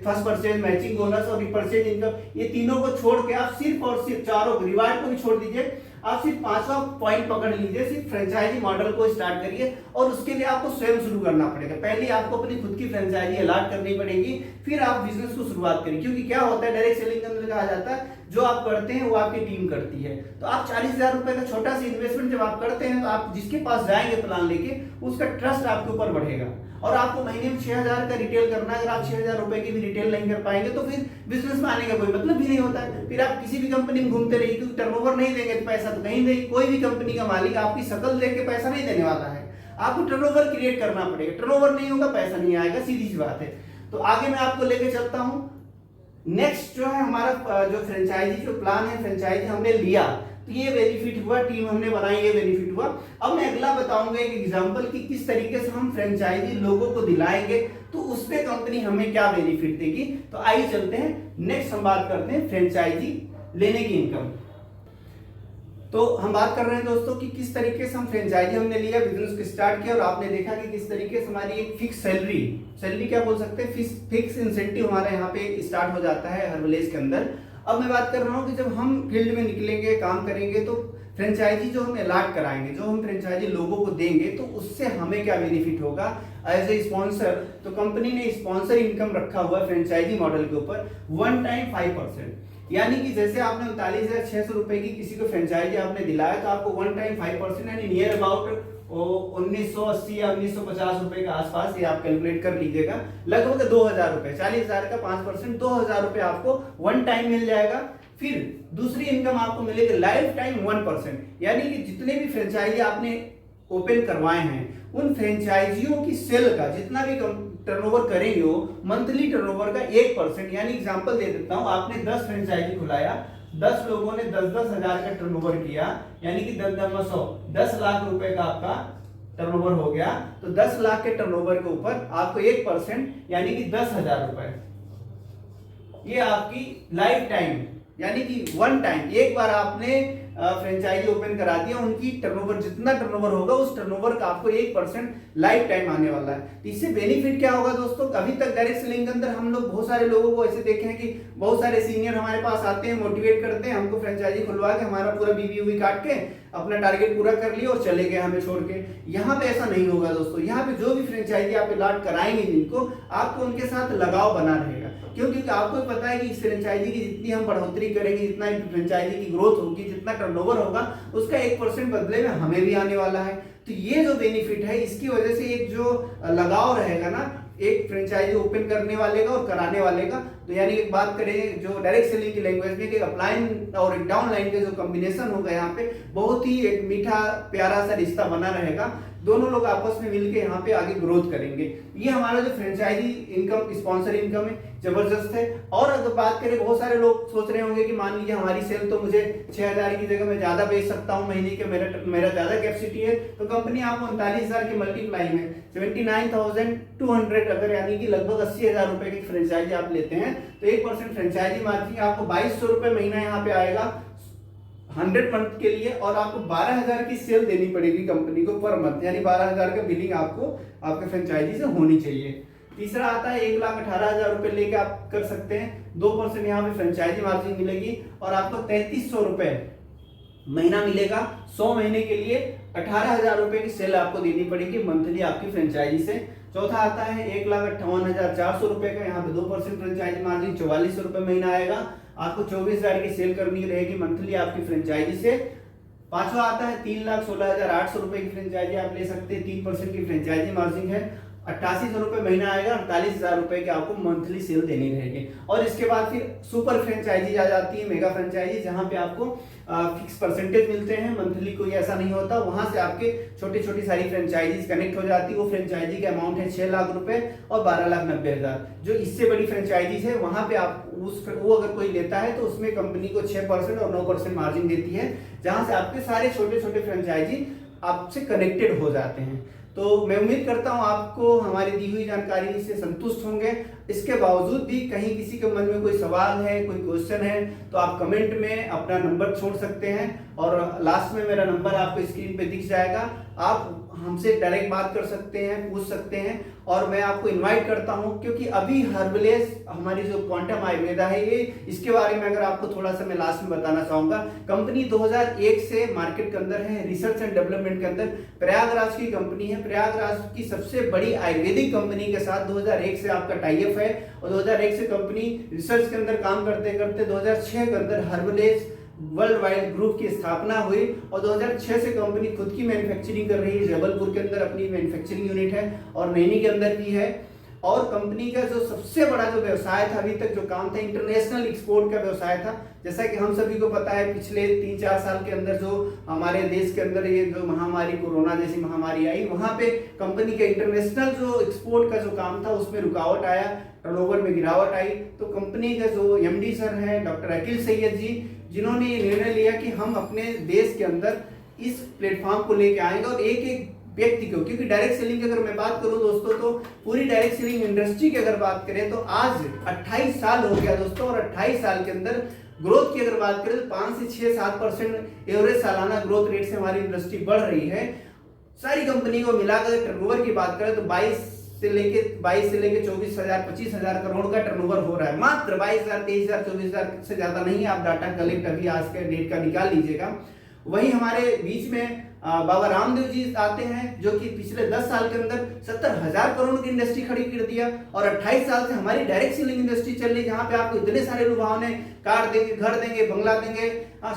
first purchase, matching bonus और रिपर्चेज इनकम, ये तीनों को छोड़ के आप सिर्फ और सिर्फ चारों रिवार्ड को भी छोड़ दीजिए, आप सिर्फ 5वां पॉइंट पकड़ लीजिए, सिर्फ फ्रेंचाइजी मॉडल को स्टार्ट करिए और उसके लिए आपको स्वयं शुरू करना पड़ेगा। पहले आपको अपनी खुद की फ्रेंचाइजी अलॉट करनी पड़ेगी, फिर आप बिजनेस को शुरुआत करिए। क्योंकि क्या होता है डायरेक्ट सेलिंग के अंदर कहा जाता है जो आप करते हैं वो आपकी टीम करती है। तो आप 40,000 रुपए का छोटा सा इन्वेस्टमेंट जब आप करते हैं तो आप जिसके पास जाएंगे प्लान लेके, उसका ट्रस्ट आपके ऊपर बढ़ेगा और आपको महीने में 6,000 का रिटेल करना है। अगर आप 6,000 रुपए की भी रिटेल नहीं कर पाएंगे तो फिर बिजनेस में आने का कोई मतलब भी नहीं होता है। फिर आप किसी भी कंपनी में घूमते रहिए, क्योंकि टर्नओवर नहीं देंगे तो पैसा तो कहीं देगी। कोई भी कंपनी का मालिक आपकी शक्ल देख के पैसा नहीं देने वाला है, आपको टर्नओवर क्रिएट करना पड़ेगा। टर्नओवर नहीं होगा पैसा नहीं आएगा, सीधी सी बात है। तो आगे मैं आपको लेके चलता हूँ। नेक्स्ट जो है हमारा जो फ्रेंचाइजी जो प्लान है, फ्रेंचाइजी हमने लिया तो ये बेनिफिट हुआ, टीम हमने बनाई, ये बेनिफिट हुआ। अब मैं अगला बताऊंगा एक एग्जांपल कि किस तरीके से हम फ्रेंचाइजी लोगों को दिलाएंगे तो उसमें कंपनी हमें क्या बेनिफिट देगी। तो आइए चलते हैं, नेक्स्ट हम बात करते हैं फ्रेंचाइजी लेने की इनकम। तो हम बात कर रहे हैं दोस्तों कि किस तरीके से हम फ्रेंचाइजी हमने लिया, बिजनेस को स्टार्ट किया और आपने देखा कि किस तरीके से हमारी एक फिक्स सैलरी क्या बोल सकते हैं, फिक्स इंसेंटिव हमारा यहाँ पे स्टार्ट हो जाता है हर्बलेज के अंदर। अब मैं बात कर रहा हूँ कि जब हम फील्ड में निकलेंगे, काम करेंगे, तो फ्रेंचाइजी जो हम अलॉट कराएंगे, जो हम फ्रेंचाइजी लोगों को देंगे, तो उससे हमें क्या बेनिफिट होगा एज ए स्पॉन्सर। तो कंपनी ने स्पॉन्सर इनकम रखा हुआ है फ्रेंचाइजी मॉडल के ऊपर 1 टाइम 5%। यानी कि जैसे आपने 39,600 रुपए की किसी को फ्रेंचाइजी आपने दिलाया तो आपको 1 टाइम 5% यानी नियर अबाउट 1980 या 1950 रुपए के आसपास, ये आप कैलकुलेट कर लीजिएगा, लगभग 2,000 रुपए, 40,000 का 5%, 2,000 रुपए आपको 1 टाइम मिल जाएगा। फिर दूसरी इनकम आपको मिलेगी लाइफ टाइम 1%, यानी कि जितने भी फ्रेंचाइजी आपने ओपन करवाए हैं उन फ्रेंचाइजियों की सेल का जितना भी टर्नओवर करेंगे वो मंथली टर्नओवर का 1%, यानी एग्जांपल दे देता हूं, आपने 10 फ्रेंचाइजी खुलाया, 10 लोगों ने 10-10 हजार का टर्नओवर किया, यानी कि 10 लाख रुपए का आपका टर्नओवर हो गया। तो 10 लाख के टर्नओवर के ऊपर आपको 1% यानी कि 10,000 रुपए, ये आपकी लाइफ टाइम यानी कि 1 टाइम, एक बार आपने फ्रेंचाइजी ओपन करा दिया, उनकी टर्नओवर जितना टर्नओवर होगा उस टर्नओवर का आपको 1% लाइफ टाइम आने वाला है। तो इससे बेनिफिट क्या होगा दोस्तों, अभी तक डायरेक्ट सेलिंग के अंदर हम लोग बहुत सारे लोगों को ऐसे देखे हैं कि बहुत सारे सीनियर हमारे पास आते हैं, मोटिवेट करते हैं, हमको फ्रेंचाइजी खुलवा के हमारा पूरा बीवी काट के अपना टारगेट पूरा कर लिया और चले गए हमें छोड़ के। यहाँ पे ऐसा नहीं होगा दोस्तों। यहाँ पे जो भी फ्रेंचाइजी आप अलॉट कराएंगे जिनको, आपको उनके साथ लगाव बना रहेगा। क्यों? क्योंकि आपको पता है कि इस फ्रेंचाइजी की जितनी हम बढ़ोतरी करेंगे, जितना फ्रेंचाइजी की ग्रोथ होगी, जितना टर्नओवर होगा, उसका 1% बदले में हमें भी आने वाला है। तो ये जो बेनिफिट है, इसकी वजह से एक जो लगाव रहेगा ना एक फ्रेंचाइजी ओपन करने वाले का और कराने वाले का, तो यानी एक बात करें जो डायरेक्ट सेलिंग की लैंग्वेज में कि अपलाइन और एक डाउन लाइन का जो कॉम्बिनेशन होगा, यहाँ पे बहुत ही एक मीठा प्यारा सा रिश्ता बना रहेगा। दोनों लोग आपस में मिलकर यहाँ पे आगे ग्रोथ करेंगे। ये हमारा जो फ्रेंचाइजी इनकम, स्पॉन्सर इनकम है, जबरदस्त है। और अगर बात करें, बहुत सारे लोग सोच रहे होंगे कि मान लीजिए हमारी सेल तो मुझे 6000 की जगह मैं ज्यादा बेच सकता हूँ महीने के, मेरा ज्यादा कैपेसिटी है, तो कंपनी आपको 39,000 की मल्टीप्लाई में 79,200 अगर यानी कि लगभग 80,000 रुपए की फ्रेंचाइजी आप लेते हैं, तो 1% फ्रेंचाइजी मार्जिन आपको 2200 रुपए महीना यहाँ पे आएगा 100 मंथ के लिए। और आपको 12,000 की सेल देनी पड़ेगी कंपनी को पर मंथ, यानी 12,000 का बिलिंग आपको आपके फ्रेंचाइजी से होनी चाहिए। तीसरा आता है 1,18,000 रुपए लेके आप कर सकते हैं, 2% यहाँ पे फ्रेंचाइजी मार्जिन मिलेगी और आपको 3,300 रुपए महीना मिलेगा। 100 महीने के लिए 18,000 रुपए की सेल आपको देनी पड़ेगी मंथली आपकी फ्रेंचाइजी से। चौथा आता है 1,58,400 रुपए का, यहाँ पे 2% फ्रेंचाइजी मार्जिन 4400 रुपए महीना आएगा। आपको 24,000 की सेल करनी रहेगी मंथली आपकी फ्रेंचाइजी से। पांचवा आता है 3,16,800 रुपए की फ्रेंचाइजी आप ले सकते हैं, 3% की फ्रेंचाइजी मार्जिन है, 8800 रुपए महीना आएगा, 48,000 रुपए की आपको मंथली सेल देनी रहेगी। और इसके बाद फिर सुपर फ्रेंचाइजी आ जाती है, मेगा फ्रेंचाइजी, जहां पे आपको फिक्स परसेंटेज मिलते हैं मंथली, कोई ऐसा नहीं होता। वहां से आपके छोटी छोटी सारी फ्रेंचाइजीज कनेक्ट हो जाती है। वो फ्रेंचाइजी का अमाउंट है 6 लाख रुपए और 12,90,000। जो इससे बड़ी फ्रेंचाइजीज है वहां पे आप वो अगर कोई लेता है तो उसमें कंपनी को 6% और 9% मार्जिन देती है, जहां से आपके सारे छोटे छोटे फ्रेंचाइजी आपसे कनेक्टेड हो जाते हैं। तो मैं उम्मीद करता हूं आपको हमारी दी हुई जानकारी से संतुष्ट होंगे। इसके बावजूद भी कहीं किसी के मन में कोई सवाल है, कोई क्वेश्चन है, तो आप कमेंट में अपना नंबर छोड़ सकते हैं और लास्ट में मेरा नंबर आपको स्क्रीन पे दिख जाएगा। आप हमसे डायरेक्ट बात कर सकते हैं, पूछ सकते हैं। और मैं आपको इनवाइट करता हूं, क्योंकि अभी हर्बलेस हमारी जो क्वांटम आयुर्वेदा है, ये इसके बारे में अगर आपको थोड़ा सा मैं लास्ट में बताना चाहूंगा। कंपनी 2001 से मार्केट के अंदर है, रिसर्च एंड डेवलपमेंट के अंदर प्रयागराज की कंपनी है। प्रयागराज की सबसे बड़ी आयुर्वेदिक कंपनी के साथ 2001 से आपका टाई अप है और 2001 से कंपनी रिसर्च के अंदर काम करते करते 2006 के अंदर हर्बलेस वर्ल्ड वाइड ग्रुप की स्थापना हुई और 2006 से कंपनी खुद की मैन्युफैक्चरिंग कर रही है। जबलपुर के अंदर अपनी मैन्युफैक्चरिंग यूनिट है और नैनी के अंदर भी है। और कंपनी का जो सबसे बड़ा जो व्यवसाय था, अभी तक जो काम था, इंटरनेशनल एक्सपोर्ट का व्यवसाय था। जैसा कि हम सभी को पता है, पिछले 3-4 साल के अंदर जो हमारे देश के अंदर ये जो महामारी, कोरोना जैसी महामारी आई, वहां पे कंपनी के इंटरनेशनल जो एक्सपोर्ट का जो काम था उसमें रुकावट आया, टर्नओवर में गिरावट आई। तो कंपनी के जो एमडी सर हैं डॉक्टर अकील सैयद जी, जिन्होंने ये निर्णय लिया कि हम अपने देश के अंदर इस प्लेटफॉर्म को लेके आएंगे और एक एक व्यक्ति को, क्योंकि डायरेक्ट सेलिंग की अगर मैं बात करूं दोस्तों, तो पूरी डायरेक्ट सेलिंग इंडस्ट्री की अगर बात करें तो आज 28 साल हो गया दोस्तों। और 28 साल के अंदर ग्रोथ की अगर बात करें तो 5 से 6-7% एवरेज सालाना ग्रोथ रेट से हमारी इंडस्ट्री बढ़ रही है। सारी कंपनी को मिलाकर टर्नओवर की बात करें तो 22 से लेके 24,000 25,000 करोड़ का टर्नओवर हो रहा है। मात्र 22,000 23,000 24,000 से ज्यादा नहीं। आप डाटा कलेक्ट अभी आज के डेट का निकाल लीजिएगा। वहीं हमारे बीच में बाबा रामदेव जी आते हैं, जो कि पिछले 10 साल के अंदर 70,000 करोड़ की इंडस्ट्री खड़ी कर दिया। और 28 साल से हमारी डायरेक्ट सेलिंग इंडस्ट्री चल रही है, जहां पे आपको इतने सारे लुभावने कार देंगे, घर देंगे, बंगला देंगे,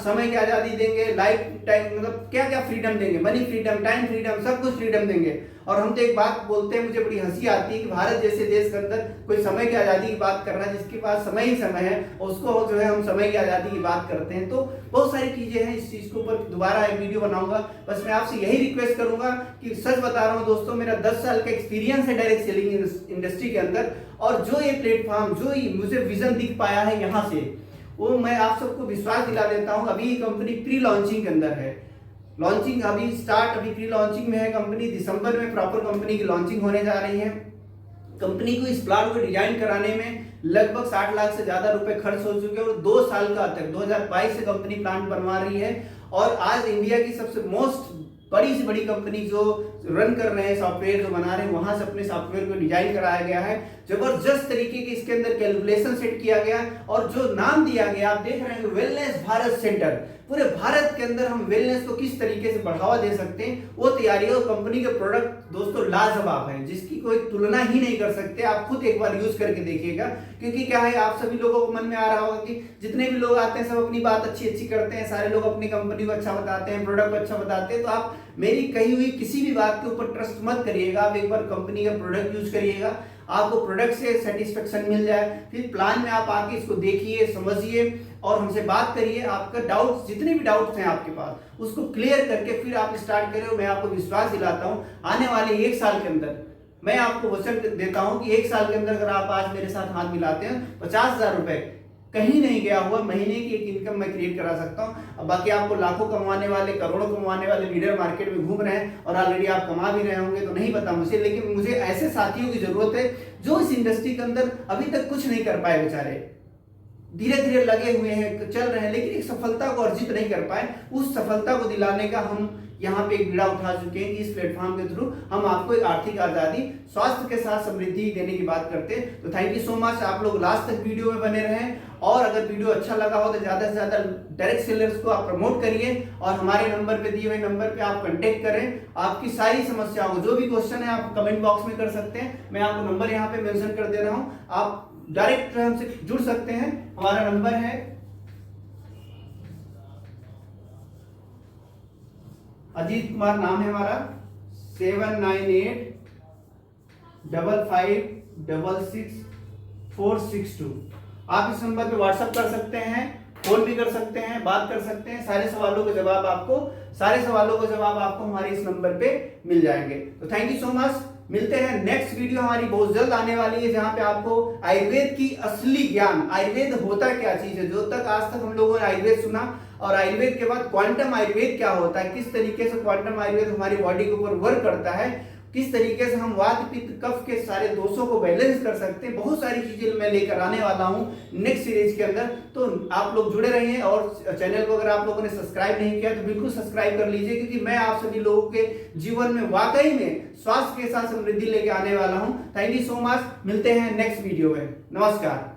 समय की आजादी देंगे, लाइफ टाइम, मतलब क्या क्या फ्रीडम देंगे, मनी फ्रीडम, टाइम फ्रीडम, सब कुछ फ्रीडम देंगे। और हम तो एक बात बोलते हैं, मुझे बड़ी हंसी आती है कि भारत जैसे देश के अंदर कोई समय की आजादी की बात कर रहा है, जिसके पास समय ही समय है, उसको जो है हम समय की आजादी की बात करते हैं। तो बहुत सारी चीजें हैं, इस चीज के ऊपर दोबारा एक वीडियो बनाऊंगा। बस मैं आपसे यही रिक्वेस्ट करूंगा कि सच बता रहा हूं दोस्तों, मेरा 10 साल का एक्सपीरियंस है डायरेक्ट सेलिंग इंडस्ट्री के अंदर। और जो ये प्लेटफॉर्म, जो मुझे विजन दिख पाया है यहाँ से, वो मैं आप सबको विश्वास दिला देता हूं। अभी कंपनी प्री लॉन्चिंग के अंदर है, लॉन्चिंग अभी स्टार्ट, अभी प्री लॉन्चिंग में है कंपनी। दिसंबर में प्रॉपर कंपनी की लॉन्चिंग होने जा रही है। कंपनी को इस प्लान को डिजाइन कराने में लगभग 60 लाख से ज्यादा रुपए खर्च हो चुके हैं और 2 साल का तक 2022 से कंपनी प्लान बनवा रही है। और आज इंडिया की सबसे मोस्ट बड़ी से बड़ी कंपनी जो रन कर रहे हैं, सॉफ्टवेयर जो बना रहे हैं, वहां से अपने सॉफ्टवेयर को डिजाइन कराया गया है। जबरदस्त तरीके के इसके अंदर कैलकुलेशन सेट किया गया और जो नाम दिया गया आप देख रहे हैं वेलनेस भारत सेंटर, पूरे भारत के अंदर हम वेलनेस को किस तरीके से बढ़ावा दे सकते हैं वो तैयारी है। और कंपनी के प्रोडक्ट दोस्तों लाजवाब हैं, जिसकी कोई तुलना ही नहीं कर सकते। आप खुद एक बार यूज करके देखिएगा, क्योंकि क्या है आप सभी लोगों को मन में आ रहा होगा कि जितने भी लोग आते हैं सब अपनी बात अच्छी अच्छी करते हैं, सारे लोग अपनी कंपनी को अच्छा बताते हैं, प्रोडक्ट को अच्छा बताते हैं। तो आप मेरी कही हुई किसी भी बात के ऊपर ट्रस्ट मत करिएगा, आप एक बार कंपनी का प्रोडक्ट यूज करिएगा, आपको प्रोडक्ट से सेटिस्फेक्शन मिल जाए, फिर प्लान में आप आके इसको देखिए, समझिए और हमसे बात करिए। आपका डाउट्स जितने भी डाउट्स हैं आपके पास उसको क्लियर करके फिर आप स्टार्ट करें। मैं आपको विश्वास दिलाता हूं आने वाले 1 साल के अंदर मैं आपको वचन देता हूं कि 1 साल के अंदर अगर आप आज मेरे साथ हाथ मिलाते हैं 50,000 रुपए कहीं नहीं गया हुआ महीने की एक इनकम मैं क्रिएट करा सकता हूं। अब बाकी आपको लाखों कमाने वाले, करोड़ों कमाने वाले लीडर मार्केट में घूम रहे हैं और ऑलरेडी आप कमा भी रहे होंगे, तो नहीं पता मुझे, लेकिन मुझे ऐसे साथियों की जरूरत है जो इस इंडस्ट्री के अंदर अभी तक कुछ नहीं कर पाए, बेचारे धीरे धीरे लगे हुए हैं, चल रहे हैं, लेकिन एक सफलता को अर्जित नहीं कर पाए। उस सफलता को दिलाने का हम यहाँ पे एक बीड़ा उठा चुके हैं कि इस प्लेटफॉर्म के थ्रू हम आपको एक आर्थिक आजादी, स्वास्थ्य के साथ समृद्धि देने की बात करते हैं। तो थैंक यू सो मच, आप लोग लास्ट तक वीडियो में बने रहें और अगर वीडियो अच्छा लगा हो तो ज्यादा से ज्यादा डायरेक्ट सेलर्स को आप प्रमोट करिए और हमारे नंबर पे दिए हुए नंबर पे आप कांटेक्ट करें। आपकी सारी समस्याओं को, जो भी क्वेश्चन है आप कमेंट बॉक्स में कर सकते हैं, मैं आपको नंबर यहाँ पे मेंशन कर दे रहा हूँ, आप डायरेक्ट हमसे जुड़ सकते हैं। हमारा नंबर है अजीत कुमार, नाम है हमारा 7985566462। आप इस नंबर पे व्हाट्सएप कर सकते हैं, कॉल भी कर सकते हैं, बात कर सकते हैं। सारे सवालों के जवाब आपको हमारे इस नंबर पे मिल जाएंगे। तो थैंक यू सो मच, मिलते हैं नेक्स्ट वीडियो हमारी बहुत जल्द आने वाली है, जहां पे आपको आयुर्वेद की असली ज्ञान, आयुर्वेद होता क्या चीज है, जो तक आज तक हम लोगों ने आयुर्वेद सुना, और आयुर्वेद के बाद क्वांटम आयुर्वेद क्या होता है, किस तरीके से क्वांटम आयुर्वेद हमारी बॉडी के ऊपर वर्क करता है, किस तरीके से हम वात पित्त कफ के सारे दोषों को बैलेंस कर सकते हैं, बहुत सारी चीजें मैं लेकर आने वाला हूं नेक्स्ट सीरीज के अंदर। तो आप लोग जुड़े रहिए और चैनल को अगर आप लोगों ने सब्सक्राइब नहीं किया तो बिल्कुल सब्सक्राइब कर लीजिए, क्योंकि मैं आप सभी लोगों के जीवन में वाकई में स्वास्थ्य के साथ समृद्धि लेके आने वाला हूं। थैंक यू सो मच, मिलते हैं नेक्स्ट वीडियो में, नमस्कार।